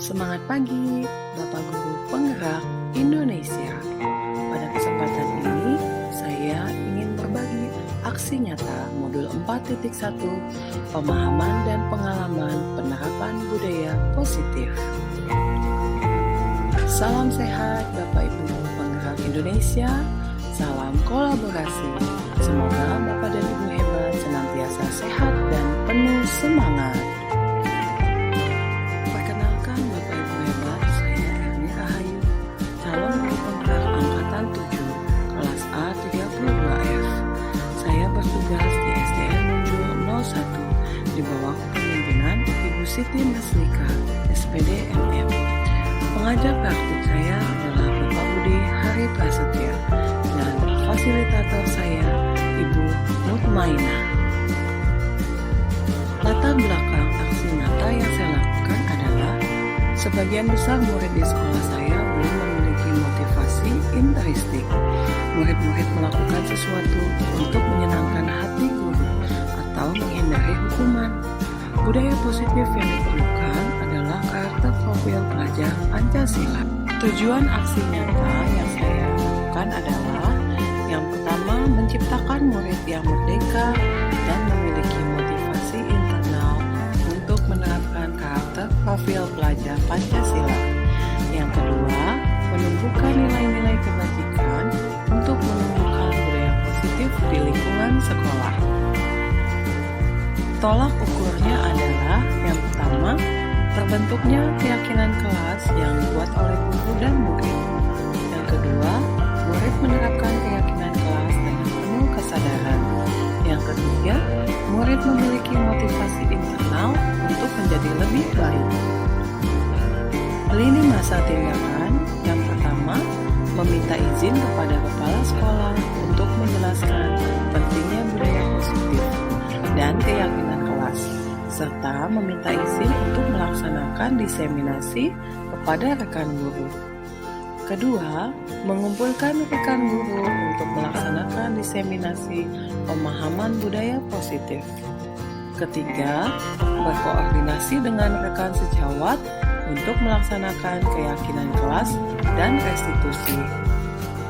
Semangat pagi, Bapak Guru Penggerak Indonesia. Pada kesempatan ini, saya ingin berbagi aksi nyata modul 4.1 Pemahaman dan Pengalaman Penerapan Budaya Positif. Salam sehat Bapak Ibu Penggerak Indonesia, salam kolaborasi. Semoga Bapak dan Ibu hebat senantiasa sehat dan penuh semangat. Perkenalkan Bapak Ibu hebat, saya Erni Rahayu, calon guru penggerak angkatan 7, kelas A 32F. Saya bertugas di SDN Muncul 01 di bawah kepemimpinan Ibu Siti Maslika, SPD MM. Pengajar praktik saya adalah Bapak Budi Hari Prasetya dan fasilitator saya Ibu Mutmainah. Latar belakang aksi nyata yang saya lakukan adalah sebagian besar murid di sekolah saya belum memiliki motivasi intrinsik. Murid-murid melakukan sesuatu untuk menyenangkan hati guru atau menghindari hukuman. Budaya positif yang diperlukan adalah karakter profil pelajar Pancasila. Tujuan aksi nyata yang saya lakukan adalah yang pertama, menciptakan murid yang merdeka dan memiliki motivasi internal untuk menerapkan karakter profil pelajar Pancasila. Yang kedua, menumbuhkan nilai-nilai kebajikan untuk menumbuhkan budaya positif di lingkungan sekolah. Tolak ukurnya adalah yang pertama, terbentuknya keyakinan kelas yang dibuat oleh guru dan murid. Yang kedua, murid menerapkan keyakinan kelas dengan penuh kesadaran. Yang ketiga, murid memiliki motivasi internal untuk menjadi lebih baik. Lini masa tindakan yang pertama, meminta izin kepada kepala sekolah untuk menjelaskan pentingnya budaya positif dan keyakinan kelas, serta meminta izin untuk melaksanakan diseminasi kepada rekan guru. Kedua, mengumpulkan rekan guru untuk melaksanakan diseminasi pemahaman budaya positif. Ketiga, berkoordinasi dengan rekan sejawat untuk melaksanakan keyakinan kelas dan restitusi.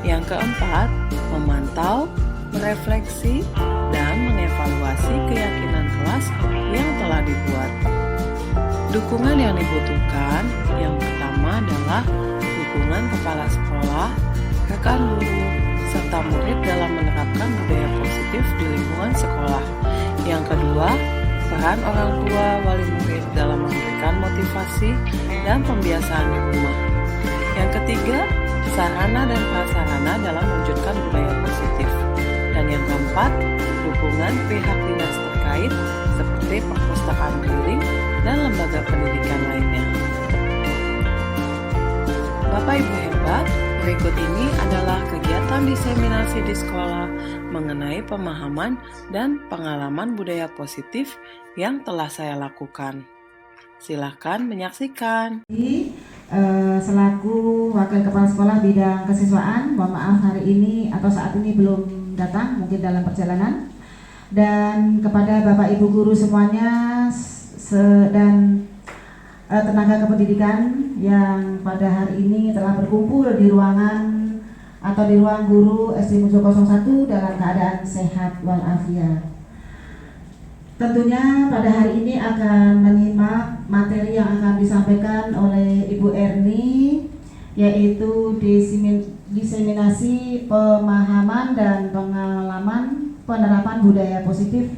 Yang keempat, memantau, merefleksi, dan mengevaluasi keyakinan kelas yang telah dibuat. Dukungan yang dibutuhkan yang pertama adalah dukungan kepala sekolah, rekan guru, serta murid dalam menerapkan budaya positif di lingkungan sekolah. Yang kedua, peran orang tua wali murid dalam memberikan motivasi dan pembiasaan di rumah. Yang ketiga, sarana dan prasarana dalam mewujudkan budaya positif. Dan yang keempat, dukungan pihak dinas terkait seperti perpustakaan keliling dan lembaga pendidikan lainnya. Bapak Ibu hebat, berikut ini adalah kegiatan diseminasi di sekolah mengenai pemahaman dan pengalaman budaya positif yang telah saya lakukan. Silakan menyaksikan. Selaku Wakil Kepala Sekolah Bidang Kesiswaan, mohon maaf hari ini atau saat ini belum datang, mungkin dalam perjalanan. Dan kepada Bapak Ibu Guru semuanya dan tenaga kependidikan yang pada hari ini telah berkumpul di ruangan atau di ruang guru SD Muncul 01 dalam keadaan sehat walafiat. Tentunya pada hari ini akan menyimak materi yang akan disampaikan oleh Ibu Erni, yaitu diseminasi pemahaman dan pengalaman penerapan budaya positif.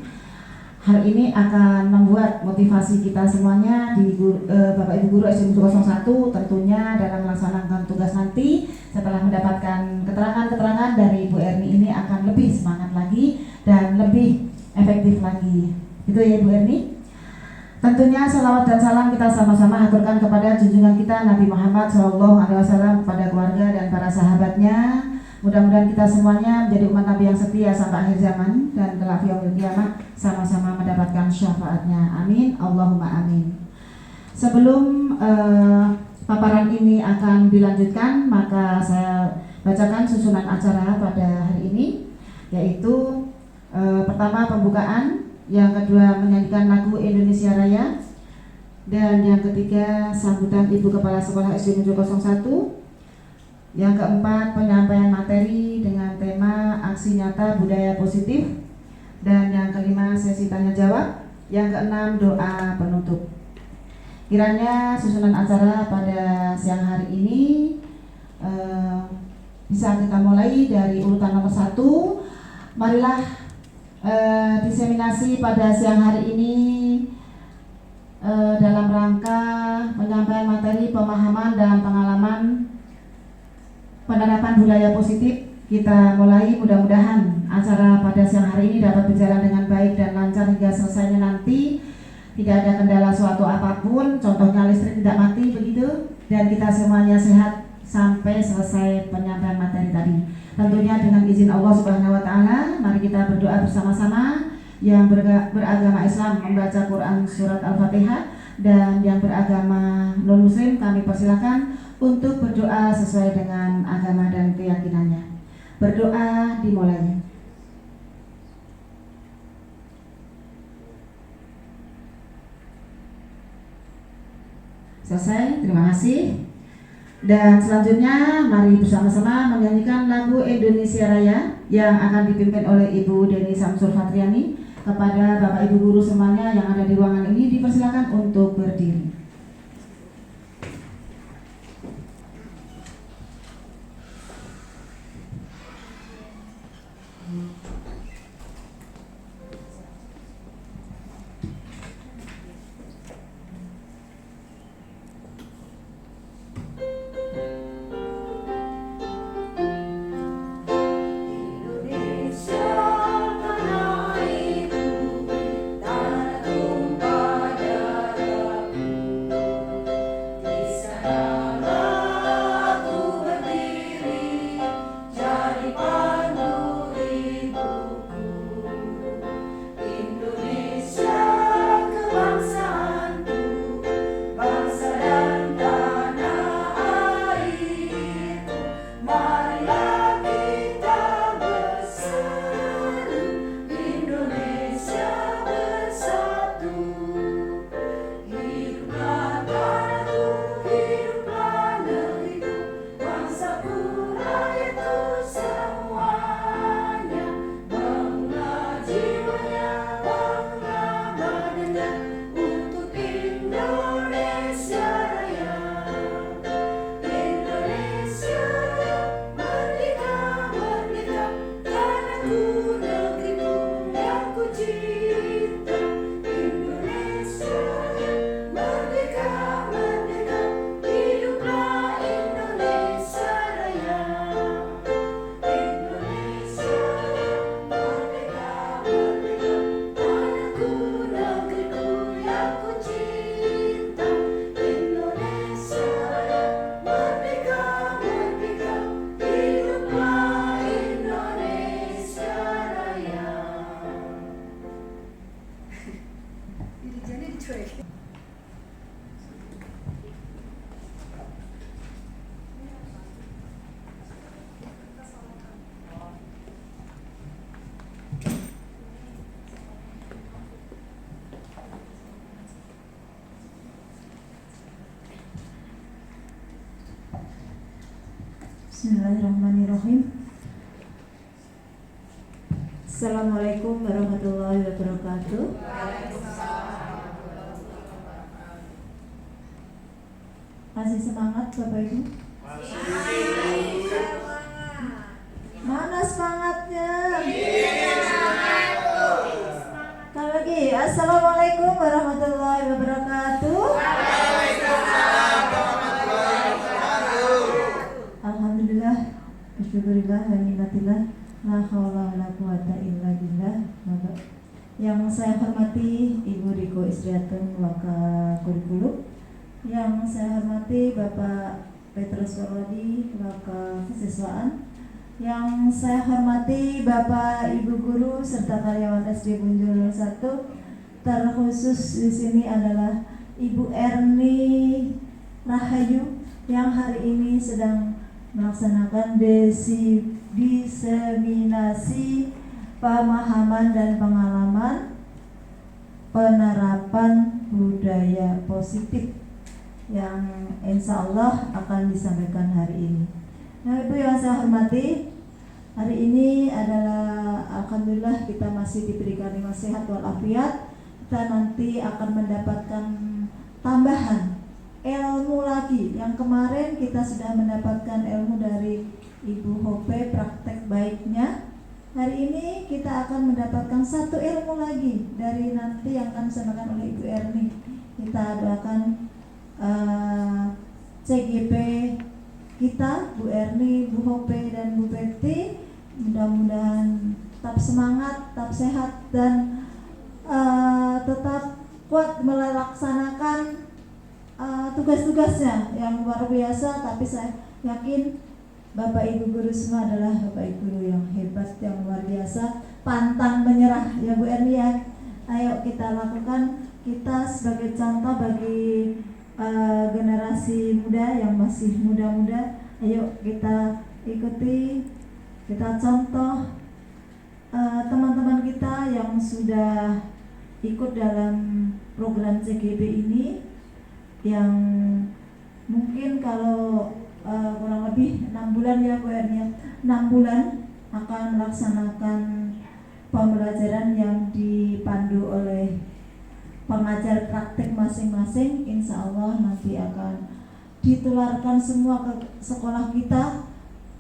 Hal ini akan membuat motivasi kita semuanya di Bapak Ibu Guru SD Muncul 01 tentunya dalam melaksanakan tugas nanti setelah mendapatkan keterangan-keterangan dari Ibu Erni ini akan lebih semangat lagi dan lebih efektif lagi. Itu ya Ibu Erni. Tentunya salawat dan salam kita sama-sama haturkan kepada junjungan kita Nabi Muhammad SAW, kepada keluarga dan para sahabatnya. Mudah-mudahan kita semuanya menjadi umat Nabi yang setia sampai akhir zaman dan kelak yaumil kiamat sama-sama mendapatkan syafaatnya. Amin, Allahumma amin. Sebelum paparan ini akan dilanjutkan, maka saya bacakan susunan acara pada hari ini, yaitu pertama pembukaan, yang kedua menyanyikan lagu Indonesia Raya, Dan yang ketiga, sambutan Ibu Kepala Sekolah SD Muncul 01. Yang keempat, penyampaian materi dengan tema aksi nyata budaya positif. Dan yang kelima, sesi tanya jawab. Yang keenam, doa penutup. Kiranya susunan acara pada siang hari ini bisa kita mulai dari urutan nomor 1. Marilah diseminasi pada siang hari ini dalam rangka penyampaian materi pemahaman dan pengalaman penerapan budaya positif. Kita mulai, mudah-mudahan acara pada siang hari ini dapat berjalan dengan baik dan lancar hingga selesainya nanti. Tidak ada kendala suatu apapun, contohnya listrik tidak mati begitu, dan kita semuanya sehat sampai selesai penyampaian materi tadi. Tentunya dengan izin Allah Subhanahu wa Ta'ala, mari kita berdoa bersama-sama. Yang beragama Islam membaca Quran surat Al-Fatihah, dan yang beragama non-muslim kami persilakan untuk berdoa sesuai dengan agama dan keyakinannya. Berdoa dimulai. Selesai, terima kasih. Dan selanjutnya mari bersama-sama menyanyikan lagu Indonesia Raya yang akan dipimpin oleh Ibu Deni Samsul Fatriani. Kepada Bapak Ibu guru semuanya yang ada di ruangan ini dipersilakan untuk berdiri. Bismillahirrahmanirrahim. Assalamualaikum warahmatullahi wabarakatuh. Masih semangat Bapak Ibu? Mana semangatnya? Sekali lagi, Assalamualaikum warahmatullahi wabarakatuh. Alhamdulillah, bersyukurillah wa ni'matillah, la haula wala quwata illa billah. Yang saya hormati Ibu Riko Istriatun Waka Kurikulum, yang saya hormati Bapak Petrus Warwadi Waka Kesiswaan, yang saya hormati Bapak Ibu guru serta karyawan SD Bunjul 1. Terkhusus di sini adalah Ibu Erni Rahayu yang hari ini sedang melaksanakan diseminasi pemahaman dan pengalaman penerapan budaya positif yang insya Allah akan disampaikan hari ini. Nah, Ibu yang saya hormati, hari ini adalah alhamdulillah kita masih diberikan nikmat sehat walafiat. Kita nanti akan mendapatkan tambahan ilmu lagi. Yang kemarin kita sudah mendapatkan ilmu dari Ibu Hope, praktek baiknya. Hari ini kita akan mendapatkan satu ilmu lagi dari nanti yang akan disampaikan oleh Ibu Erni. Kita doakan CGP kita, Bu Erni, Bu Hope, dan Bu Betty, mudah-mudahan tetap semangat, tetap sehat, dan tetap kuat melaksanakan tugas-tugasnya yang luar biasa. Tapi saya yakin Bapak Ibu guru semua adalah Bapak Ibu guru yang hebat, yang luar biasa, pantang menyerah ya Bu Erni ya. Ayo kita lakukan, kita sebagai contoh bagi generasi muda yang masih muda-muda. Ayo kita ikuti, kita contoh teman-teman kita yang sudah ikut dalam program CGB ini, yang mungkin kalau kurang lebih 6 bulan ya Bu Erni, 6 bulan akan melaksanakan pembelajaran yang dipandu oleh pengajar praktik masing-masing. Insya Allah nanti akan ditularkan semua ke sekolah kita,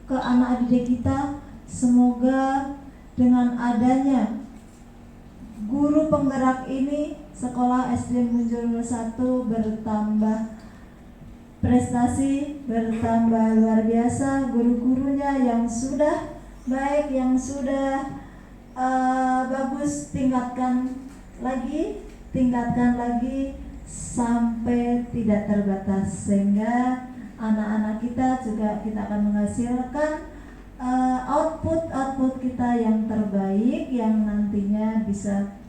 ke anak didik kita. Semoga dengan adanya guru penggerak ini, sekolah SD Munjul 1 bertambah prestasi, bertambah luar biasa. Guru-gurunya yang sudah baik, yang sudah bagus, tingkatkan lagi sampai tidak terbatas, sehingga anak-anak kita juga kita akan menghasilkan output kita yang terbaik, yang nantinya bisa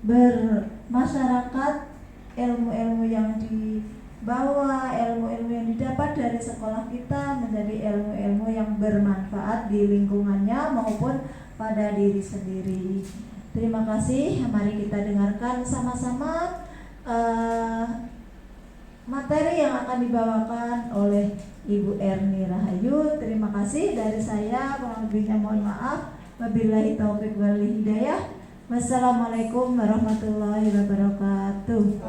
bermasyarakat. Ilmu-ilmu yang dibawa, ilmu-ilmu yang didapat dari sekolah kita menjadi ilmu-ilmu yang bermanfaat di lingkungannya maupun pada diri sendiri. Terima kasih. Mari kita dengarkan sama-sama materi yang akan dibawakan oleh Ibu Erni Rahayu. Terima kasih dari saya, kurang lebihnya mohon maaf. Wabillahi taufiq wal hidayah. Wassalamualaikum warahmatullahi wabarakatuh.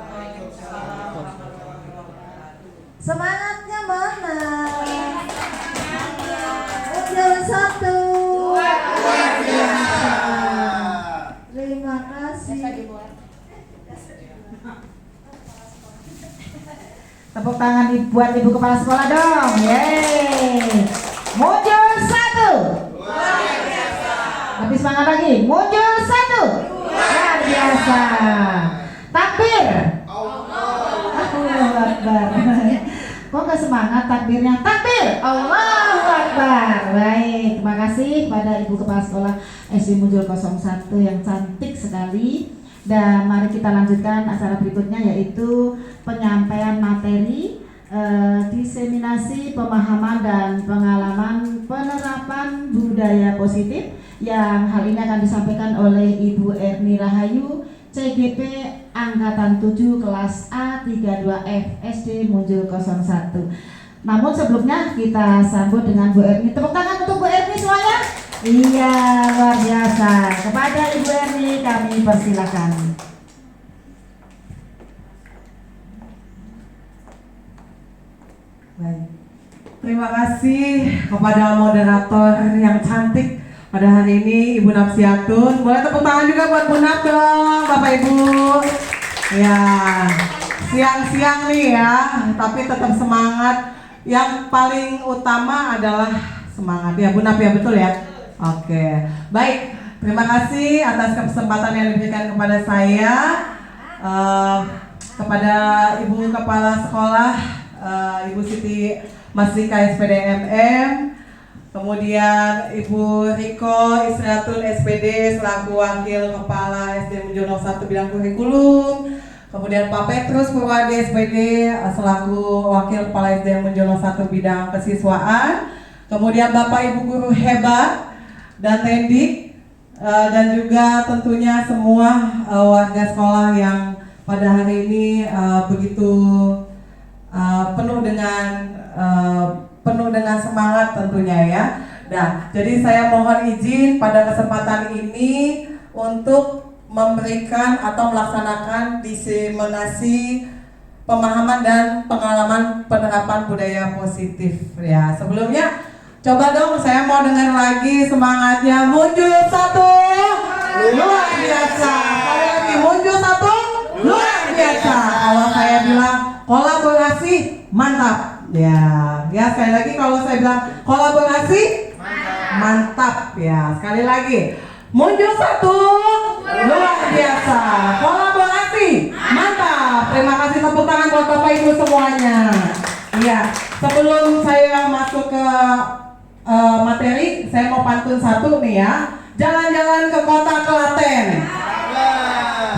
Semangatnya mana? Munjul 1. Terima kasih. Tepuk tangan buat Ibu Kepala Sekolah dong. Yeay. Munjul 1. Lebih semangat lagi. Munjul 1. Luar biasa. Takbir. Allahu Akbar. Kok gak semangat takbirnya? Takbir. Allahu Akbar. Baik, terima kasih pada Ibu Kepala Sekolah SD Munjul 01 yang cantik sekali. Dan mari kita lanjutkan acara berikutnya, yaitu penyampaian materi diseminasi pemahaman dan pengalaman penerapan budaya positif, yang hal ini akan disampaikan oleh Ibu Erni Rahayu, CGP Angkatan 7 kelas A32F SD Munjul 01. Namun sebelumnya kita sambut dengan Bu Erni. Tepuk tangan untuk Bu Erni semuanya. Iya, luar biasa. Kepada Ibu Erni kami persilakan. Baik. Terima kasih kepada moderator yang cantik pada hari ini, Ibu Napsiatun. Boleh tepuk tangan juga buat Bu Nap dong, Bapak Ibu. Ya, siang-siang nih ya, tapi tetap semangat. Yang paling utama adalah semangat ya Bu Nap ya, betul ya? Oke, baik. Terima kasih atas kesempatan yang diberikan kepada saya, kepada Ibu Kepala Sekolah, Ibu Siti Masrika SPDMM, kemudian Ibu Riko Isratul SPD selaku Wakil Kepala SD Munjul 01 bidang kurikulum, kemudian Pak Petrus Purwadi SPD selaku Wakil Kepala SD Munjul 01 bidang kesiswaan, kemudian Bapak Ibu guru hebat dan Tendik, dan juga tentunya semua warga sekolah yang pada hari ini begitu penuh dengan semangat tentunya ya. Nah, jadi saya mohon izin pada kesempatan ini untuk memberikan atau melaksanakan diseminasi pemahaman dan pengalaman penerapan budaya positif ya. Sebelumnya coba dong saya mau dengar lagi semangatnya. Muncul satu luar biasa. Sekali lagi muncul satu luar biasa. Kalau saya bilang kolaborasi mantap ya. Ya sekali lagi kalau saya bilang kolaborasi mantap ya. Sekali lagi muncul satu luar biasa. Kolaborasi mantap. Terima kasih, tepuk tangan buat Bapak Ibu semuanya. Iya, sebelum saya masuk ke materi, saya mau pantun satu nih ya. Jalan-jalan ke kota Klaten.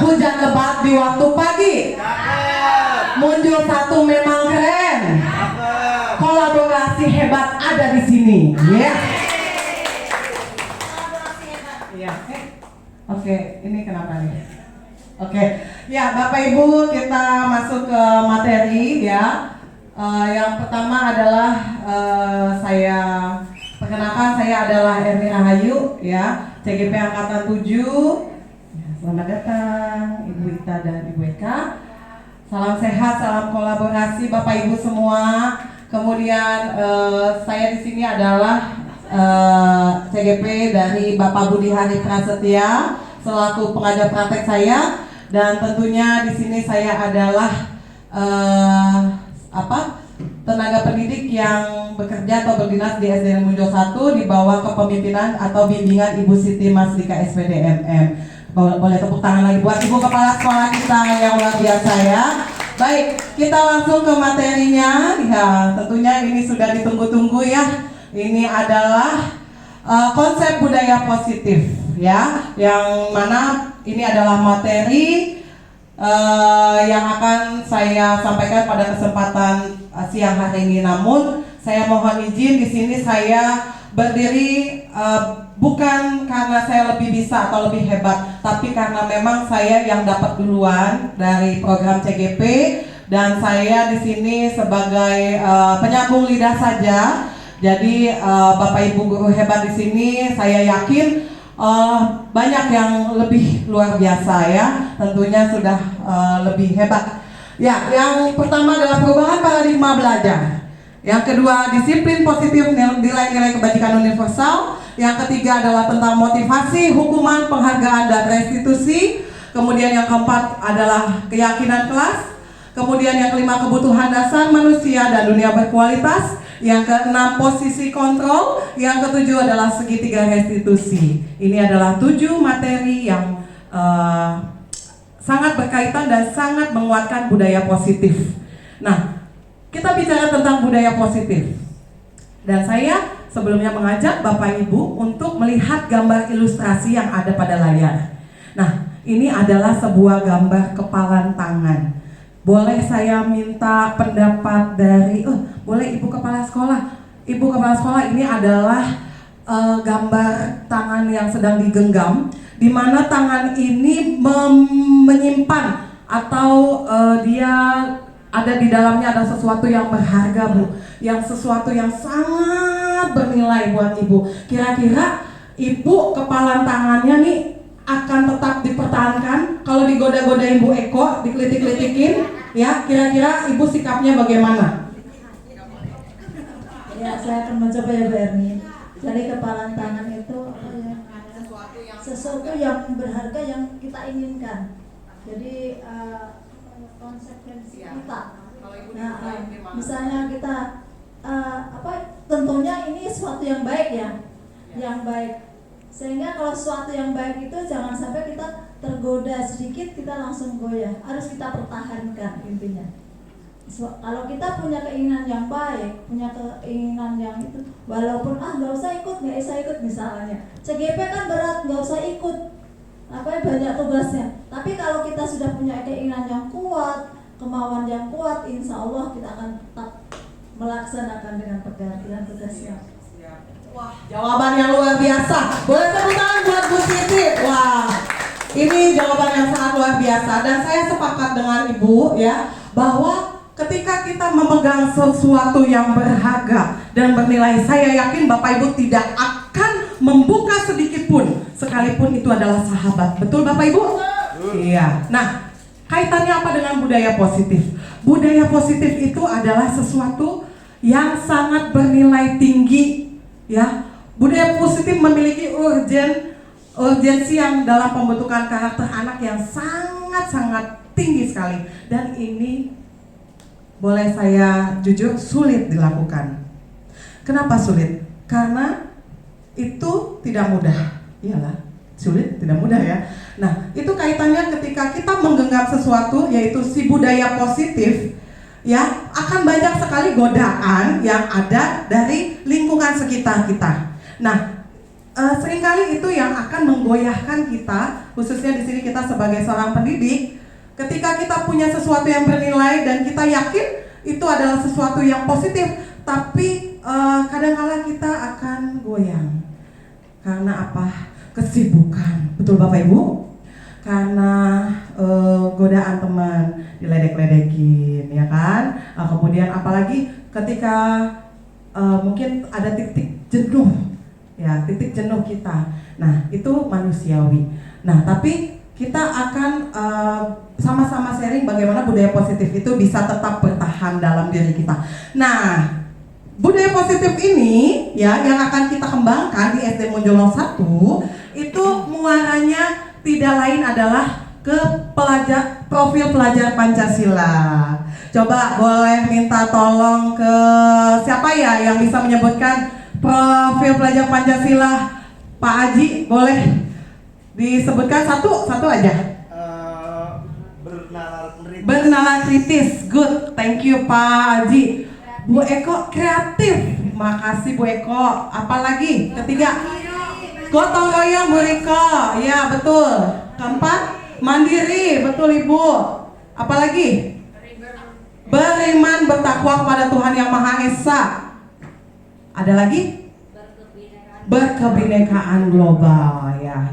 Hujan lebat di waktu pagi. Muncul satu memang keren. Kolaborasi hebat ada di sini. Ya. Iya. Oke, ini kenapa nih? Oke, ya Bapak Ibu kita masuk ke materi ya. Yang pertama adalah saya perkenalkan, saya adalah Erni Rahayu ya, CGP Angkatan 7. Ya, selamat datang Ibu Ita dan Ibu Eka. Salam sehat, salam kolaborasi Bapak Ibu semua. Kemudian saya di sini adalah CGP dari Bapak Budi Hari Prasetya selaku pengajar praktek saya. Dan tentunya di sini saya adalah tenaga pendidik yang bekerja atau berdinas di SDN Muncul 1 di bawah kepemimpinan atau bimbingan Ibu Siti Maslika SPDMM. Boleh tepuk tangan lagi buat Ibu Kepala Sekolah kita yang luar biasa ya. Baik, kita langsung ke materinya. Ya, tentunya ini sudah ditunggu-tunggu ya. Ini adalah konsep budaya positif ya, yang mana ini adalah materi yang akan saya sampaikan pada kesempatan siang hari ini. Namun saya mohon izin di sini saya berdiri bukan karena saya lebih bisa atau lebih hebat, tapi karena memang saya yang dapat duluan dari program CGP dan saya di sini sebagai penyambung lidah saja. Jadi Bapak Ibu guru hebat di sini saya yakin banyak yang lebih luar biasa ya, tentunya sudah lebih hebat. Ya, yang pertama adalah perubahan paradigma belajar. Yang kedua, disiplin positif, nilai-nilai kebajikan universal. Yang ketiga adalah tentang motivasi, hukuman, penghargaan, dan restitusi. Kemudian yang keempat adalah keyakinan kelas. Kemudian yang kelima, kebutuhan dasar manusia dan dunia berkualitas. Yang keenam, posisi kontrol. Yang ketujuh adalah segitiga restitusi. Ini adalah 7 materi yang sangat berkaitan dan sangat menguatkan budaya positif. Nah, kita bicara tentang budaya positif. Dan saya sebelumnya mengajak Bapak Ibu untuk melihat gambar ilustrasi yang ada pada layar. Nah, ini adalah sebuah gambar kepalan tangan. Boleh saya minta pendapat dari, boleh Ibu Kepala Sekolah. Ibu Kepala Sekolah, ini adalah gambar tangan yang sedang digenggam, di mana tangan ini menyimpan atau dia ada di dalamnya ada sesuatu yang berharga, Bu, yang sesuatu yang sangat bernilai buat Ibu. Kira-kira Ibu kepalan tangannya nih akan tetap dipertahankan kalau digoda-godain Bu Eko, dikelitik-kelitikin, ya, kira-kira Ibu sikapnya bagaimana? Ya, saya akan mencoba ya Bu Erni. Jadi kepalan tangan itu sesuatu yang berharga yang kita inginkan. Jadi konsekuensi kita. Nah, misalnya kita tentunya ini sesuatu yang baik ya, yang baik. Sehingga kalau sesuatu yang baik itu jangan sampai kita tergoda sedikit kita langsung goyah. Harus kita pertahankan intinya. Kalau kita punya keinginan yang baik, punya keinginan yang itu, walaupun nggak usah ikut misalnya. CGP kan berat, nggak usah ikut. Banyak tugasnya. Tapi kalau kita sudah punya keinginan yang kuat, kemauan yang kuat, insya Allah kita akan tetap melaksanakan dengan pergantian tugasnya. Wah, jawaban yang luar biasa. Boleh tepuk tangan buat Bu Siti. Wah, Ini jawaban yang sangat luar biasa dan saya sepakat dengan Ibu ya bahwa ketika kita memegang sesuatu yang berharga dan bernilai, saya yakin Bapak Ibu tidak akan membuka sedikit pun sekalipun itu adalah sahabat. Betul Bapak Ibu? Iya. Nah, kaitannya apa dengan budaya positif? Budaya positif itu adalah sesuatu yang sangat bernilai tinggi ya. Budaya positif memiliki urgensi yang dalam pembentukan karakter anak yang sangat-sangat tinggi sekali. Dan ini boleh saya jujur sulit dilakukan. Kenapa sulit? Karena itu tidak mudah. Iyalah, sulit, tidak mudah ya. Nah, itu kaitannya ketika kita menggenggam sesuatu, yaitu si budaya positif, ya, akan banyak sekali godaan yang ada dari lingkungan sekitar kita. Nah, seringkali itu yang akan menggoyahkan kita, khususnya di sini kita sebagai seorang pendidik, ketika kita punya sesuatu yang bernilai dan kita yakin itu adalah sesuatu yang positif, tapi kadang-kala kita akan goyang. Karena apa? Kesibukan. Betul Bapak Ibu? Karena godaan teman, diledek-ledekin, ya kan? Kemudian apalagi ketika mungkin ada titik jenuh, ya, titik jenuh kita. Nah, itu manusiawi. Nah, tapi kita akan sama-sama sharing bagaimana budaya positif itu bisa tetap bertahan dalam diri kita. Nah, budaya positif ini ya yang akan kita kembangkan di SD Monjolong 1 itu muaranya tidak lain adalah ke profil pelajar Pancasila. Coba boleh minta tolong ke siapa ya yang bisa menyebutkan profil pelajar Pancasila? Pak Haji, boleh disebutkan satu aja. Bernalar kritis, good, thank you Pak Haji. Bu Eko kreatif, makasih Bu Eko. Apalagi ketiga, gotong royong Bu Riko, ya betul. Keempat, mandiri, betul Ibu. Apalagi? Beriman bertakwa kepada Tuhan Yang Maha Esa. Ada lagi? Berkebinekaan global, ya.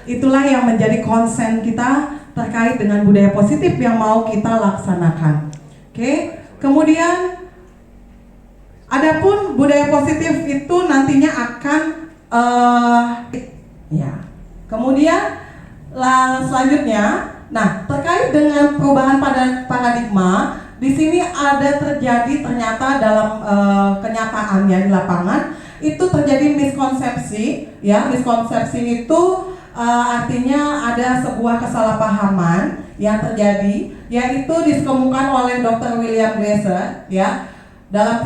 Itulah yang menjadi konsen kita terkait dengan budaya positif yang mau kita laksanakan. Oke, kemudian adapun budaya positif itu nantinya akan ya. Kemudian selanjutnya, nah terkait dengan perubahan paradigma, di sini ada terjadi ternyata dalam kenyataannya di lapangan itu terjadi miskonsepsi, ya. Miskonsepsi itu artinya ada sebuah kesalahpahaman yang terjadi, yaitu dikemukakan oleh Dr. William Glasser, ya, dalam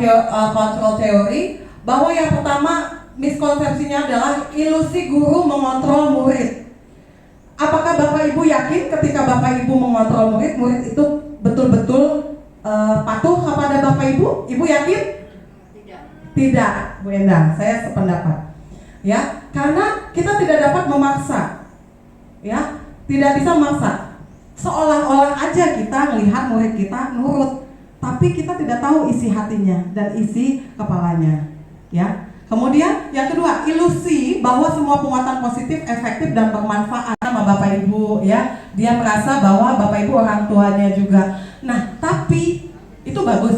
control theory, bahwa yang pertama miskonsepsinya adalah ilusi guru mengontrol murid. Apakah Bapak Ibu yakin ketika Bapak Ibu mengontrol murid, murid itu betul-betul patuh kepada Bapak Ibu? Ibu yakin? Tidak, Bu Endang, saya sependapat. Ya, karena kita tidak dapat memaksa, ya, tidak bisa memaksa. Seolah-olah aja kita melihat murid kita nurut, tapi kita tidak tahu isi hatinya dan isi kepalanya, ya. Kemudian yang kedua, ilusi bahwa semua penguatan positif efektif dan bermanfaat sama Bapak Ibu, ya. Dia merasa bahwa Bapak Ibu orang tuanya juga. Nah, tapi itu bagus,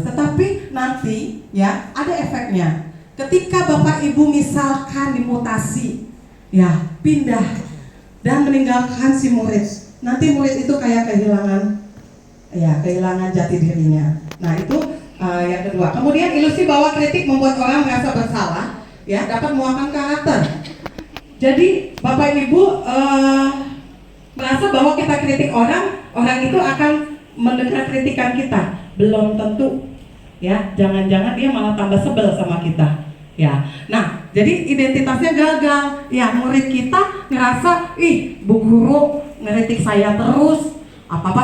tetapi nanti ya ada efeknya. Ketika Bapak Ibu misalkan dimutasi, ya, pindah dan meninggalkan si murid, nanti murid itu kayak kehilangan jati dirinya. Nah, itu yang kedua. Kemudian ilusi bahwa kritik membuat orang merasa bersalah, ya, dapat memuakkan karakter. Jadi Bapak Ibu merasa bahwa kita kritik orang itu akan mendengar kritikan kita. Belum tentu, ya. Jangan-jangan dia malah tambah sebel sama kita, ya. Nah, jadi identitasnya gagal. Ya, murid kita ngerasa, ih, Bu Guru ngeritik saya terus, apa-apa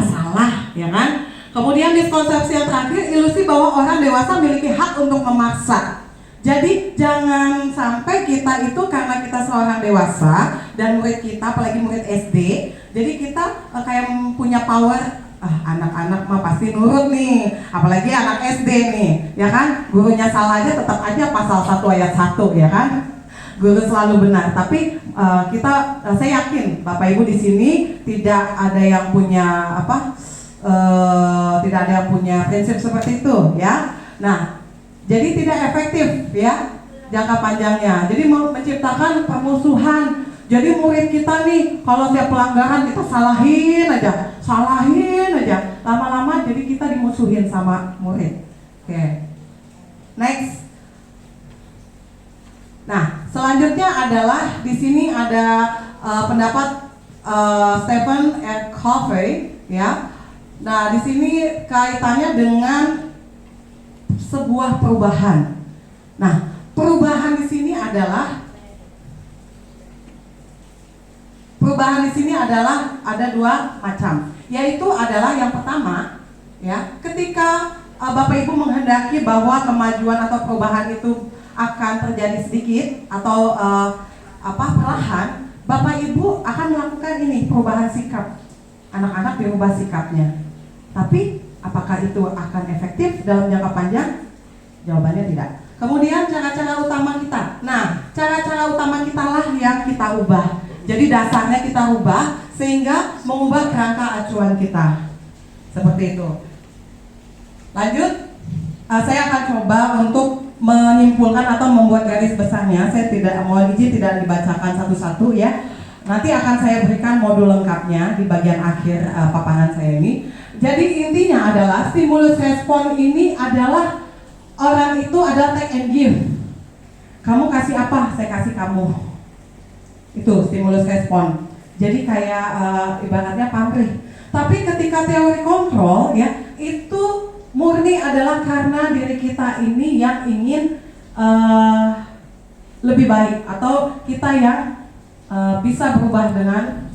salah, ya kan? Kemudian miskonsepsi yang terakhir, ilusi bahwa orang dewasa memiliki hak untuk memaksa. Jadi jangan sampai kita itu karena kita seorang dewasa dan murid kita, apalagi murid SD, jadi kita kayak punya power. Anak-anak mah pasti nurut nih, apalagi anak SD nih, ya kan? Gurunya salah aja tetap aja pasal 1 ayat 1, ya kan? guru selalu benar. Tapi saya yakin Bapak Ibu di sini tidak ada yang punya tidak ada yang punya prinsip seperti itu, ya. Nah, jadi tidak efektif, ya, jangka panjangnya. Jadi menciptakan permusuhan. Jadi murid kita nih, kalau dia pelanggaran kita salahin aja. Lama-lama jadi kita dimusuhin sama murid. Oke. Next. Nah, selanjutnya adalah di sini ada pendapat Stephen and Covey, ya. Nah, di sini kaitannya dengan sebuah perubahan. Nah, perubahan di sini adalah ada dua macam, yaitu adalah yang pertama, ya, ketika Bapak Ibu menghendaki bahwa kemajuan atau perubahan itu akan terjadi sedikit atau perlahan, Bapak Ibu akan melakukan ini perubahan sikap. Anak-anak dirubah sikapnya. Tapi apakah itu akan efektif dalam jangka panjang? Jawabannya tidak. Kemudian cara-cara utama kita. Nah, cara-cara utama kita lah yang kita ubah. Jadi dasarnya kita ubah sehingga mengubah kerangka acuan kita. Seperti itu. Lanjut, saya akan coba untuk menyimpulkan atau membuat garis besarnya. Saya mohon izin tidak dibacakan satu-satu, ya. Nanti akan saya berikan modul lengkapnya di bagian akhir paparan saya ini. Jadi intinya adalah stimulus respon ini adalah orang itu adalah take and give. Kamu kasih apa, saya kasih kamu. Itu stimulus respon. Jadi kayak ibaratnya pamrih. Tapi ketika teori kontrol, ya, itu murni adalah karena diri kita ini yang ingin lebih baik, atau kita yang bisa berubah dengan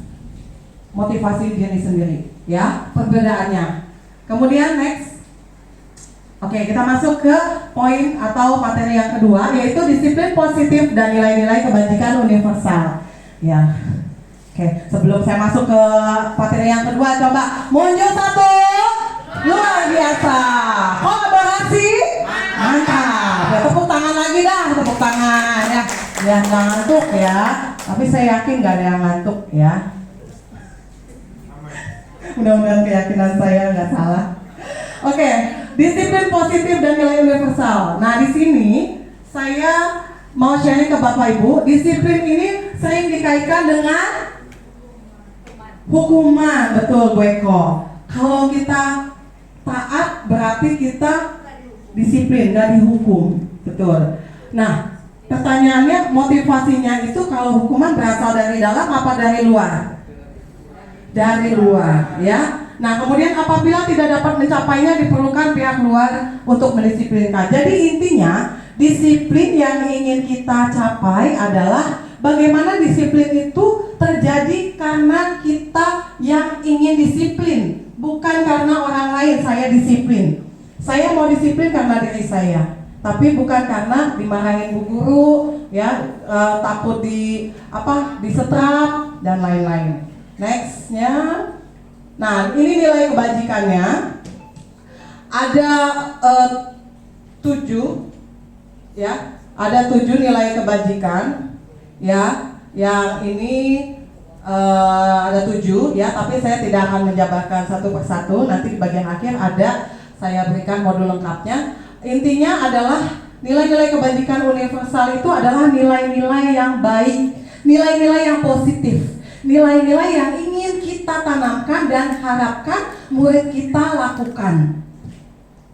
motivasi diri sendiri, ya, perbedaannya. Kemudian next. Oke, kita masuk ke poin atau materi yang kedua, yaitu disiplin positif dan nilai-nilai kebajikan universal. Ya, oke. Sebelum saya masuk ke materi yang kedua, coba muncul satu, luar biasa, kolaborasi, mantap. Ya, tepuk tangan lagi dah, tepuk tangan ya. Yang ngantuk ya, tapi saya yakin nggak ada yang ngantuk ya. Mudah-mudahan keyakinan saya nggak salah. Oke, disiplin positif dan nilai universal. Nah, di sini saya mau sharing ke Bapak Ibu, disiplin ini sering dikaitkan dengan hukuman, betul Bu Eko. Kalau kita taat berarti kita disiplin, nggak dihukum, betul. Nah, pertanyaannya motivasinya itu kalau hukuman berasal dari dalam apa dari luar? Dari luar, ya. Nah, kemudian apabila tidak dapat mencapainya diperlukan pihak luar untuk mendisiplinkan. Jadi intinya disiplin yang ingin kita capai adalah bagaimana disiplin itu terjadi karena kita yang ingin disiplin, bukan karena orang lain. Saya disiplin. Saya mau disiplin karena diri saya, tapi bukan karena dimarahin bu guru, ya, takut disetrap dan lain-lain. Nextnya, nah ini nilai kebajikannya ada 7, ya, ada 7 nilai kebajikan, ya, yang ini ada 7, ya, tapi saya tidak akan menjabarkan satu persatu. Nanti di bagian akhir ada saya berikan modul lengkapnya. Intinya adalah nilai-nilai kebajikan universal itu adalah nilai-nilai yang baik, nilai-nilai yang positif, nilai-nilai yang ingin kita tanamkan dan harapkan murid kita lakukan.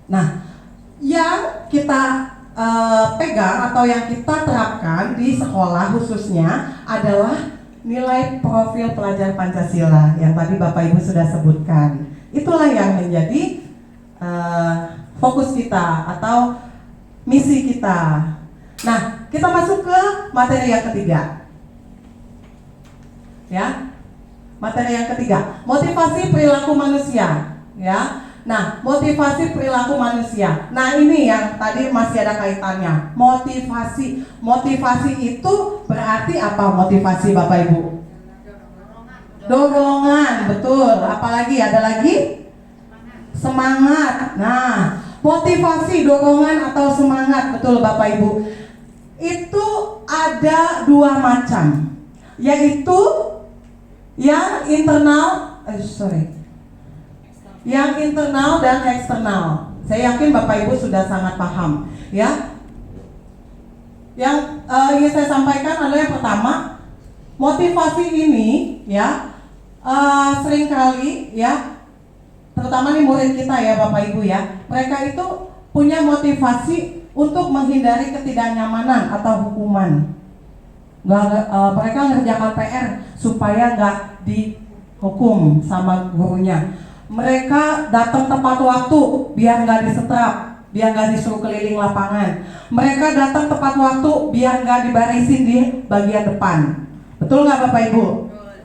Nah, yang kita pegang atau yang kita terapkan di sekolah khususnya adalah nilai profil pelajar Pancasila yang tadi Bapak Ibu sudah sebutkan. Itulah yang menjadi fokus kita atau misi kita. Nah, kita masuk ke materi yang ketiga. Ya, materi yang ketiga, motivasi perilaku manusia. Ya, nah, motivasi perilaku manusia. Nah, ini yang tadi masih ada kaitannya. Motivasi itu berarti apa? Motivasi Bapak Ibu? Dorongan, betul. Apalagi ada lagi? Semangat. Nah, motivasi, dorongan atau semangat, betul Bapak Ibu. Itu ada dua macam, yaitu yang internal, yang internal dan eksternal. Saya yakin Bapak Ibu sudah sangat paham, ya. Yang ingin saya sampaikan adalah yang pertama, motivasi ini, ya, seringkali, ya, terutama nih murid kita ya Bapak Ibu ya, mereka itu punya motivasi untuk menghindari ketidaknyamanan atau hukuman. Mereka ngerjakan PR supaya nggak dihukum sama gurunya. Mereka datang tepat waktu biar nggak disetrap, biar nggak disuruh keliling lapangan. Mereka datang tepat waktu biar nggak dibarisin di bagian depan. Betul nggak Bapak Ibu?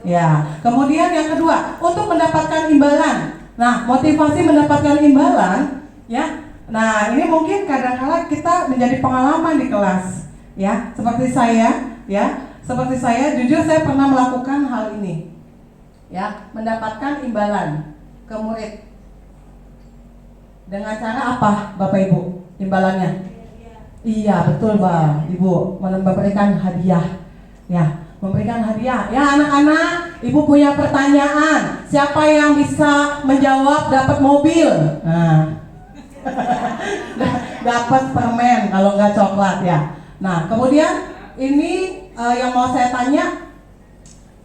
Ya. Kemudian yang kedua, untuk mendapatkan imbalan. Nah, motivasi mendapatkan imbalan, ya. Nah, ini mungkin kadang-kala kita menjadi pengalaman di kelas, ya. Seperti saya, ya. Seperti saya, jujur saya pernah melakukan hal ini, ya, mendapatkan imbalan ke murid. Dengan cara apa, Bapak Ibu? Imbalannya? Iya, betul, Mbak Ibu, memberikan hadiah, ya. Memberikan hadiah. Ya anak-anak, Ibu punya pertanyaan. Siapa yang bisa menjawab dapat mobil? Nah, dapat permen kalau nggak coklat ya. Nah, kemudian ini yang mau saya tanya,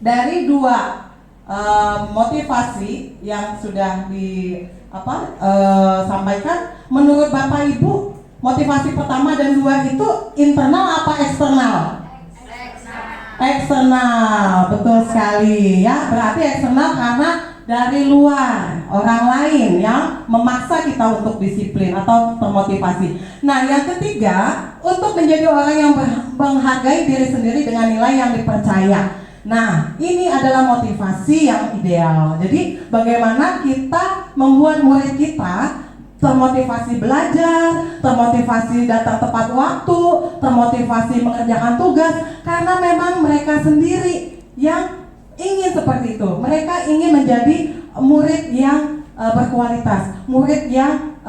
dari dua motivasi yang sudah sampaikan, menurut Bapak Ibu motivasi pertama dan dua itu internal apa eksternal? Eksternal, betul sekali ya. Berarti eksternal karena dari luar, orang lain yang memaksa kita untuk disiplin atau termotivasi. Nah, yang ketiga, untuk menjadi orang yang menghargai diri sendiri dengan nilai yang dipercaya. Nah, ini adalah motivasi yang ideal. Jadi, bagaimana kita membuat murid kita termotivasi belajar, termotivasi datang tepat waktu, termotivasi mengerjakan tugas, karena memang mereka sendiri yang ingin seperti itu. Mereka ingin menjadi murid yang berkualitas, murid yang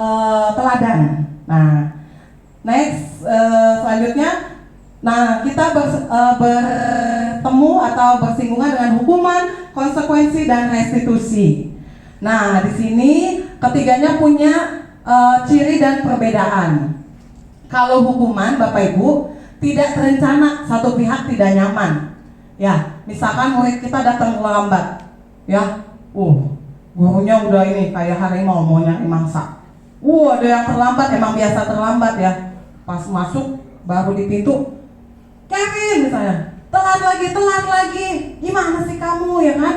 teladan. Nah, next, selanjutnya, nah kita bertemu atau bersinggungan dengan hukuman, konsekuensi, dan restitusi. Nah, di sini ketiganya punya ciri dan perbedaan. Kalau hukuman, Bapak Ibu, tidak terencana, satu pihak tidak nyaman. Ya, misalkan murid kita datang terlambat, ya, gurunya udah ini kayak harimau mau nyari mangsa. Ada yang terlambat, emang biasa terlambat ya. Pas masuk baru di pintu, Kevin misalnya, telat lagi, gimana sih kamu ya kan?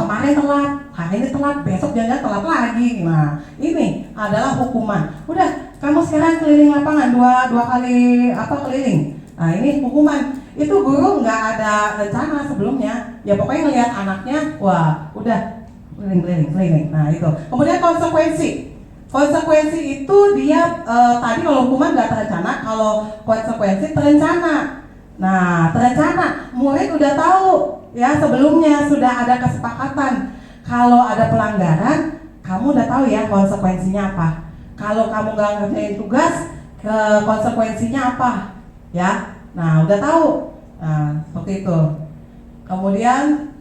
Kemarin telat, hari ini telat, besok jangan telat lagi. Nah, ini adalah hukuman. Udah, kamu sekarang keliling lapangan dua kali keliling. Nah, ini hukuman. Itu guru nggak ada rencana sebelumnya. Ya pokoknya ngelihat anaknya, wah, udah keliling. Nah, itu. Kemudian konsekuensi. Konsekuensi itu dia tadi kalau hukuman nggak terencana, kalau konsekuensi terencana. Nah, terencana, murid udah tahu ya sebelumnya, sudah ada kesepakatan. Kalau ada pelanggaran, kamu udah tahu ya konsekuensinya apa. Kalau kamu nggak ngerjain tugas, konsekuensinya apa, ya. Nah, udah tahu. Nah, seperti itu. Kemudian,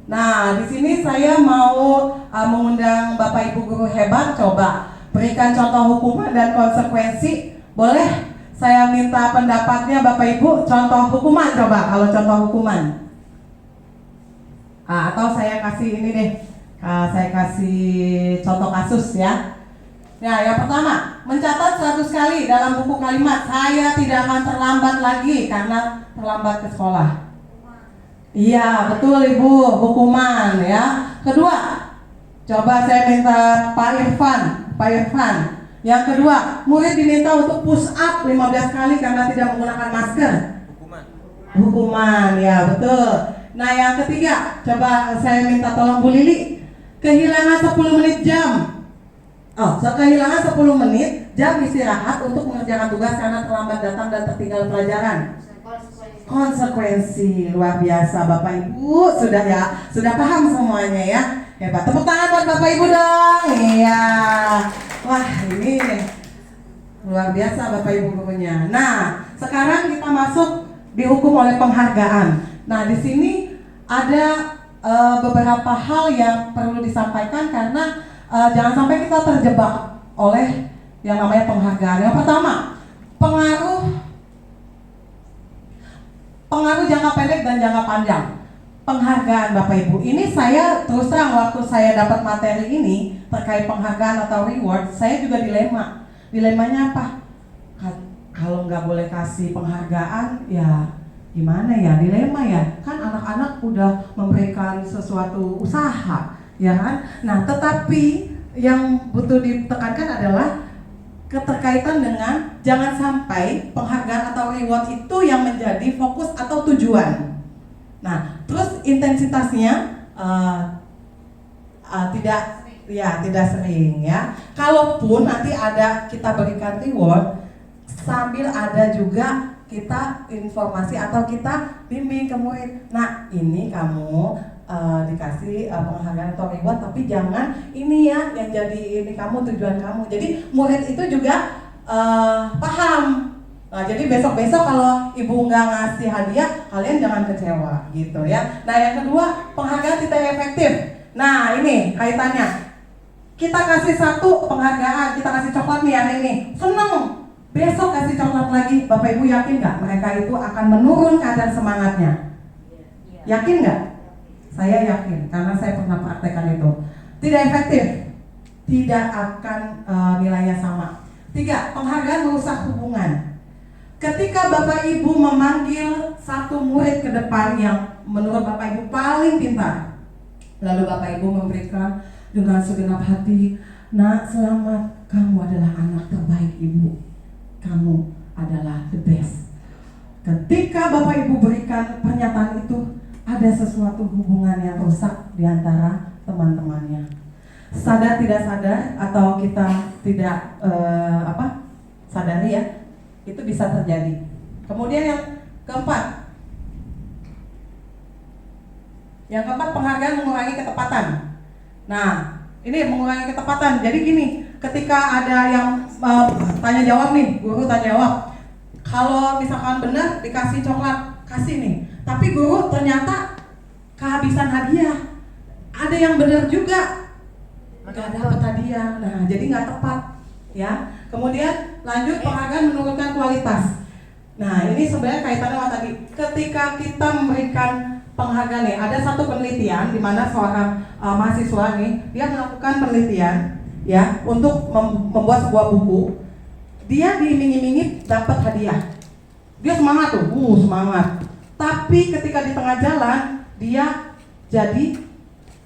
nah di sini saya mau mengundang Bapak Ibu guru hebat, coba berikan contoh hukuman dan konsekuensi. Boleh? Saya minta pendapatnya Bapak Ibu, contoh hukuman coba, kalau contoh hukuman. Atau saya kasih ini deh, saya kasih contoh kasus ya. Nah, yang pertama, mencatat 100 kali dalam buku kalimat, saya tidak akan terlambat lagi karena terlambat ke sekolah. Iya, betul Ibu, hukuman ya. Kedua, coba saya minta Pak Irfan. Yang kedua, murid diminta untuk push up 15 kali karena tidak menggunakan masker. Hukuman, ya betul. Nah, yang ketiga, coba saya minta tolong Bu Lili. Kehilangan 10 menit jam. Kehilangan 10 menit jam istirahat untuk mengerjakan tugas karena terlambat datang dan tertinggal pelajaran. Konsekuensi luar biasa Bapak Ibu, sudah paham semuanya ya. Hebat, tepuk tangan buat Bapak Ibu dong. Iya. Wah, ini luar biasa Bapak Ibu gurunya. Nah, sekarang kita masuk dihukum oleh penghargaan. Nah, di sini ada beberapa hal yang perlu disampaikan karena jangan sampai kita terjebak oleh yang namanya penghargaan. Yang pertama, pengaruh jangka pendek dan jangka panjang. Penghargaan Bapak Ibu. Ini saya terus terang waktu saya dapat materi ini terkait penghargaan atau reward, saya juga dilema. Dilemanya apa? Kalau nggak boleh kasih penghargaan, ya gimana ya? Dilema ya. Kan anak-anak udah memberikan sesuatu usaha, ya kan? Nah, tetapi yang butuh ditekankan adalah keterkaitan dengan jangan sampai penghargaan atau reward itu yang menjadi fokus atau tujuan. Nah, terus intensitasnya tidak sering ya. Kalaupun nanti ada kita berikan reward, sambil ada juga kita informasi atau kita bimbing ke murid. Nah, ini kamu dikasih penghargaan atau reward, tapi jangan ini ya yang jadi ini kamu tujuan kamu. Jadi murid itu juga paham. Nah, jadi besok-besok kalau ibu nggak ngasih hadiah, kalian jangan kecewa gitu ya. Nah, yang kedua, penghargaan tidak efektif. Nah, ini kaitannya. Kita kasih satu penghargaan, kita kasih coklat nih hari ini, seneng. Besok kasih coklat lagi, Bapak Ibu yakin nggak mereka itu akan menurun kadar semangatnya? Yakin nggak? Saya yakin, karena saya pernah praktekkan itu. Tidak efektif, tidak akan nilainya sama. 3, penghargaan merusak hubungan. Ketika Bapak Ibu memanggil satu murid ke depan yang menurut Bapak Ibu paling pintar, lalu Bapak Ibu memberikan dengan segenap hati, "Nak, selamat, kamu adalah anak terbaik Ibu. Kamu adalah the best." Ketika Bapak Ibu berikan pernyataan itu, ada sesuatu hubungan yang rusak di antara teman-temannya. Sadar tidak sadar atau kita tidak sadari ya, itu bisa terjadi. Kemudian yang keempat, penghargaan mengurangi ketepatan. Nah, ini mengurangi ketepatan. Jadi gini, ketika ada yang tanya jawab nih, guru tanya jawab, kalau misalkan benar dikasih coklat, kasih nih. Tapi guru ternyata kehabisan hadiah. Ada yang benar juga, nggak dapat hadiah. Nah, jadi nggak tepat, ya. Kemudian lanjut, penghargaan menurunkan kualitas. Nah, ini sebenarnya kaitannya sama tadi. Ketika kita memberikan penghargaan nih, ada satu penelitian di mana seorang mahasiswa nih, dia melakukan penelitian ya untuk membuat sebuah buku. Dia diiming-imingi dapat hadiah. Dia semangat tuh, semangat. Tapi ketika di tengah jalan dia jadi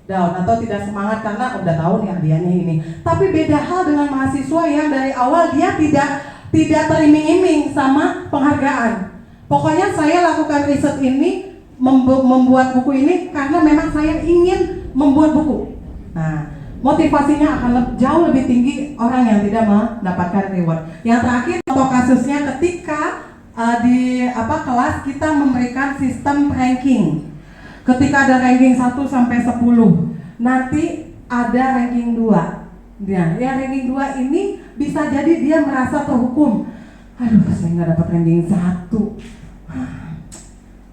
down atau tidak semangat karena udah tahu nih hadiahnya ini. Tapi beda hal dengan mahasiswa yang dari awal dia tidak teriming-iming sama penghargaan. Pokoknya saya lakukan riset ini, membuat buku ini karena memang saya ingin membuat buku. Nah, motivasinya akan jauh lebih tinggi orang yang tidak mendapatkan reward. Yang terakhir, contoh kasusnya ketika di kelas kita memberikan sistem ranking. Ketika ada ranking 1 sampai 10, nanti ada ranking 2. Nah, yang ranking 2 ini bisa jadi dia merasa terhukum. Aduh, saya nggak dapat ranking 1.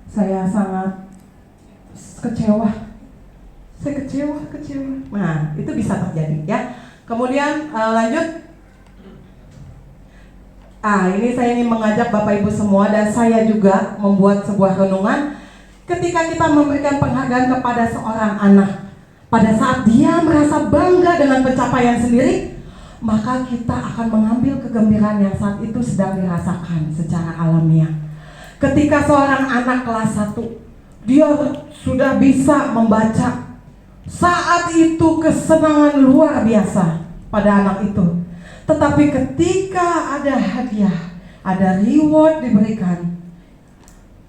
Saya sangat kecewa. Saya kecewa. Nah, itu bisa terjadi ya. Kemudian lanjut. Ini saya ingin mengajak Bapak Ibu semua dan saya juga membuat sebuah renungan. Ketika kita memberikan penghargaan kepada seorang anak, pada saat dia merasa bangga dengan pencapaian sendiri, maka kita akan mengambil kegembiraan yang saat itu sedang dirasakan secara alamiah. Ketika seorang anak kelas 1, dia sudah bisa membaca, saat itu kesenangan luar biasa pada anak itu. Tetapi ketika ada hadiah, ada reward diberikan,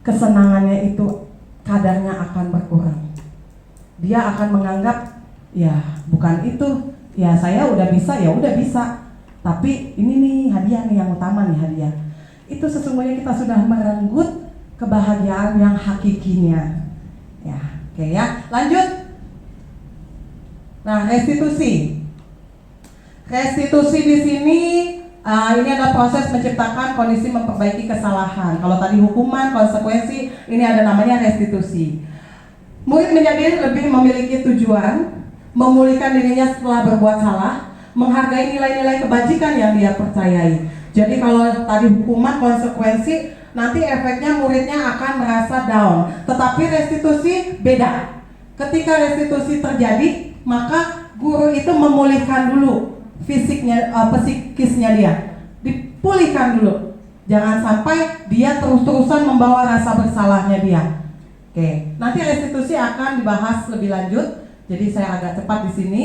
kesenangannya itu kadarnya akan berkurang. Dia akan menganggap, ya bukan itu, ya saya udah bisa, ya udah bisa. Tapi ini nih hadiah nih yang utama nih hadiah. Itu sesungguhnya kita sudah merenggut kebahagiaan yang hakikinya. Ya, oke ya. Lanjut. Nah, restitusi. Restitusi di sini Ini adalah proses menciptakan kondisi memperbaiki kesalahan. Kalau tadi hukuman, konsekuensi, ini ada namanya restitusi. Murid menjadi lebih memiliki tujuan, memulihkan dirinya setelah berbuat salah, menghargai nilai-nilai kebajikan yang dia percayai. Jadi kalau tadi hukuman, konsekuensi, nanti efeknya muridnya akan merasa down. Tetapi restitusi beda. Ketika restitusi terjadi, maka guru itu memulihkan dulu fisiknya, psikisnya dia, dipulihkan dulu. Jangan sampai dia terus-terusan membawa rasa bersalahnya dia. Oke, nanti restitusi akan dibahas lebih lanjut. Jadi saya agak cepat di sini.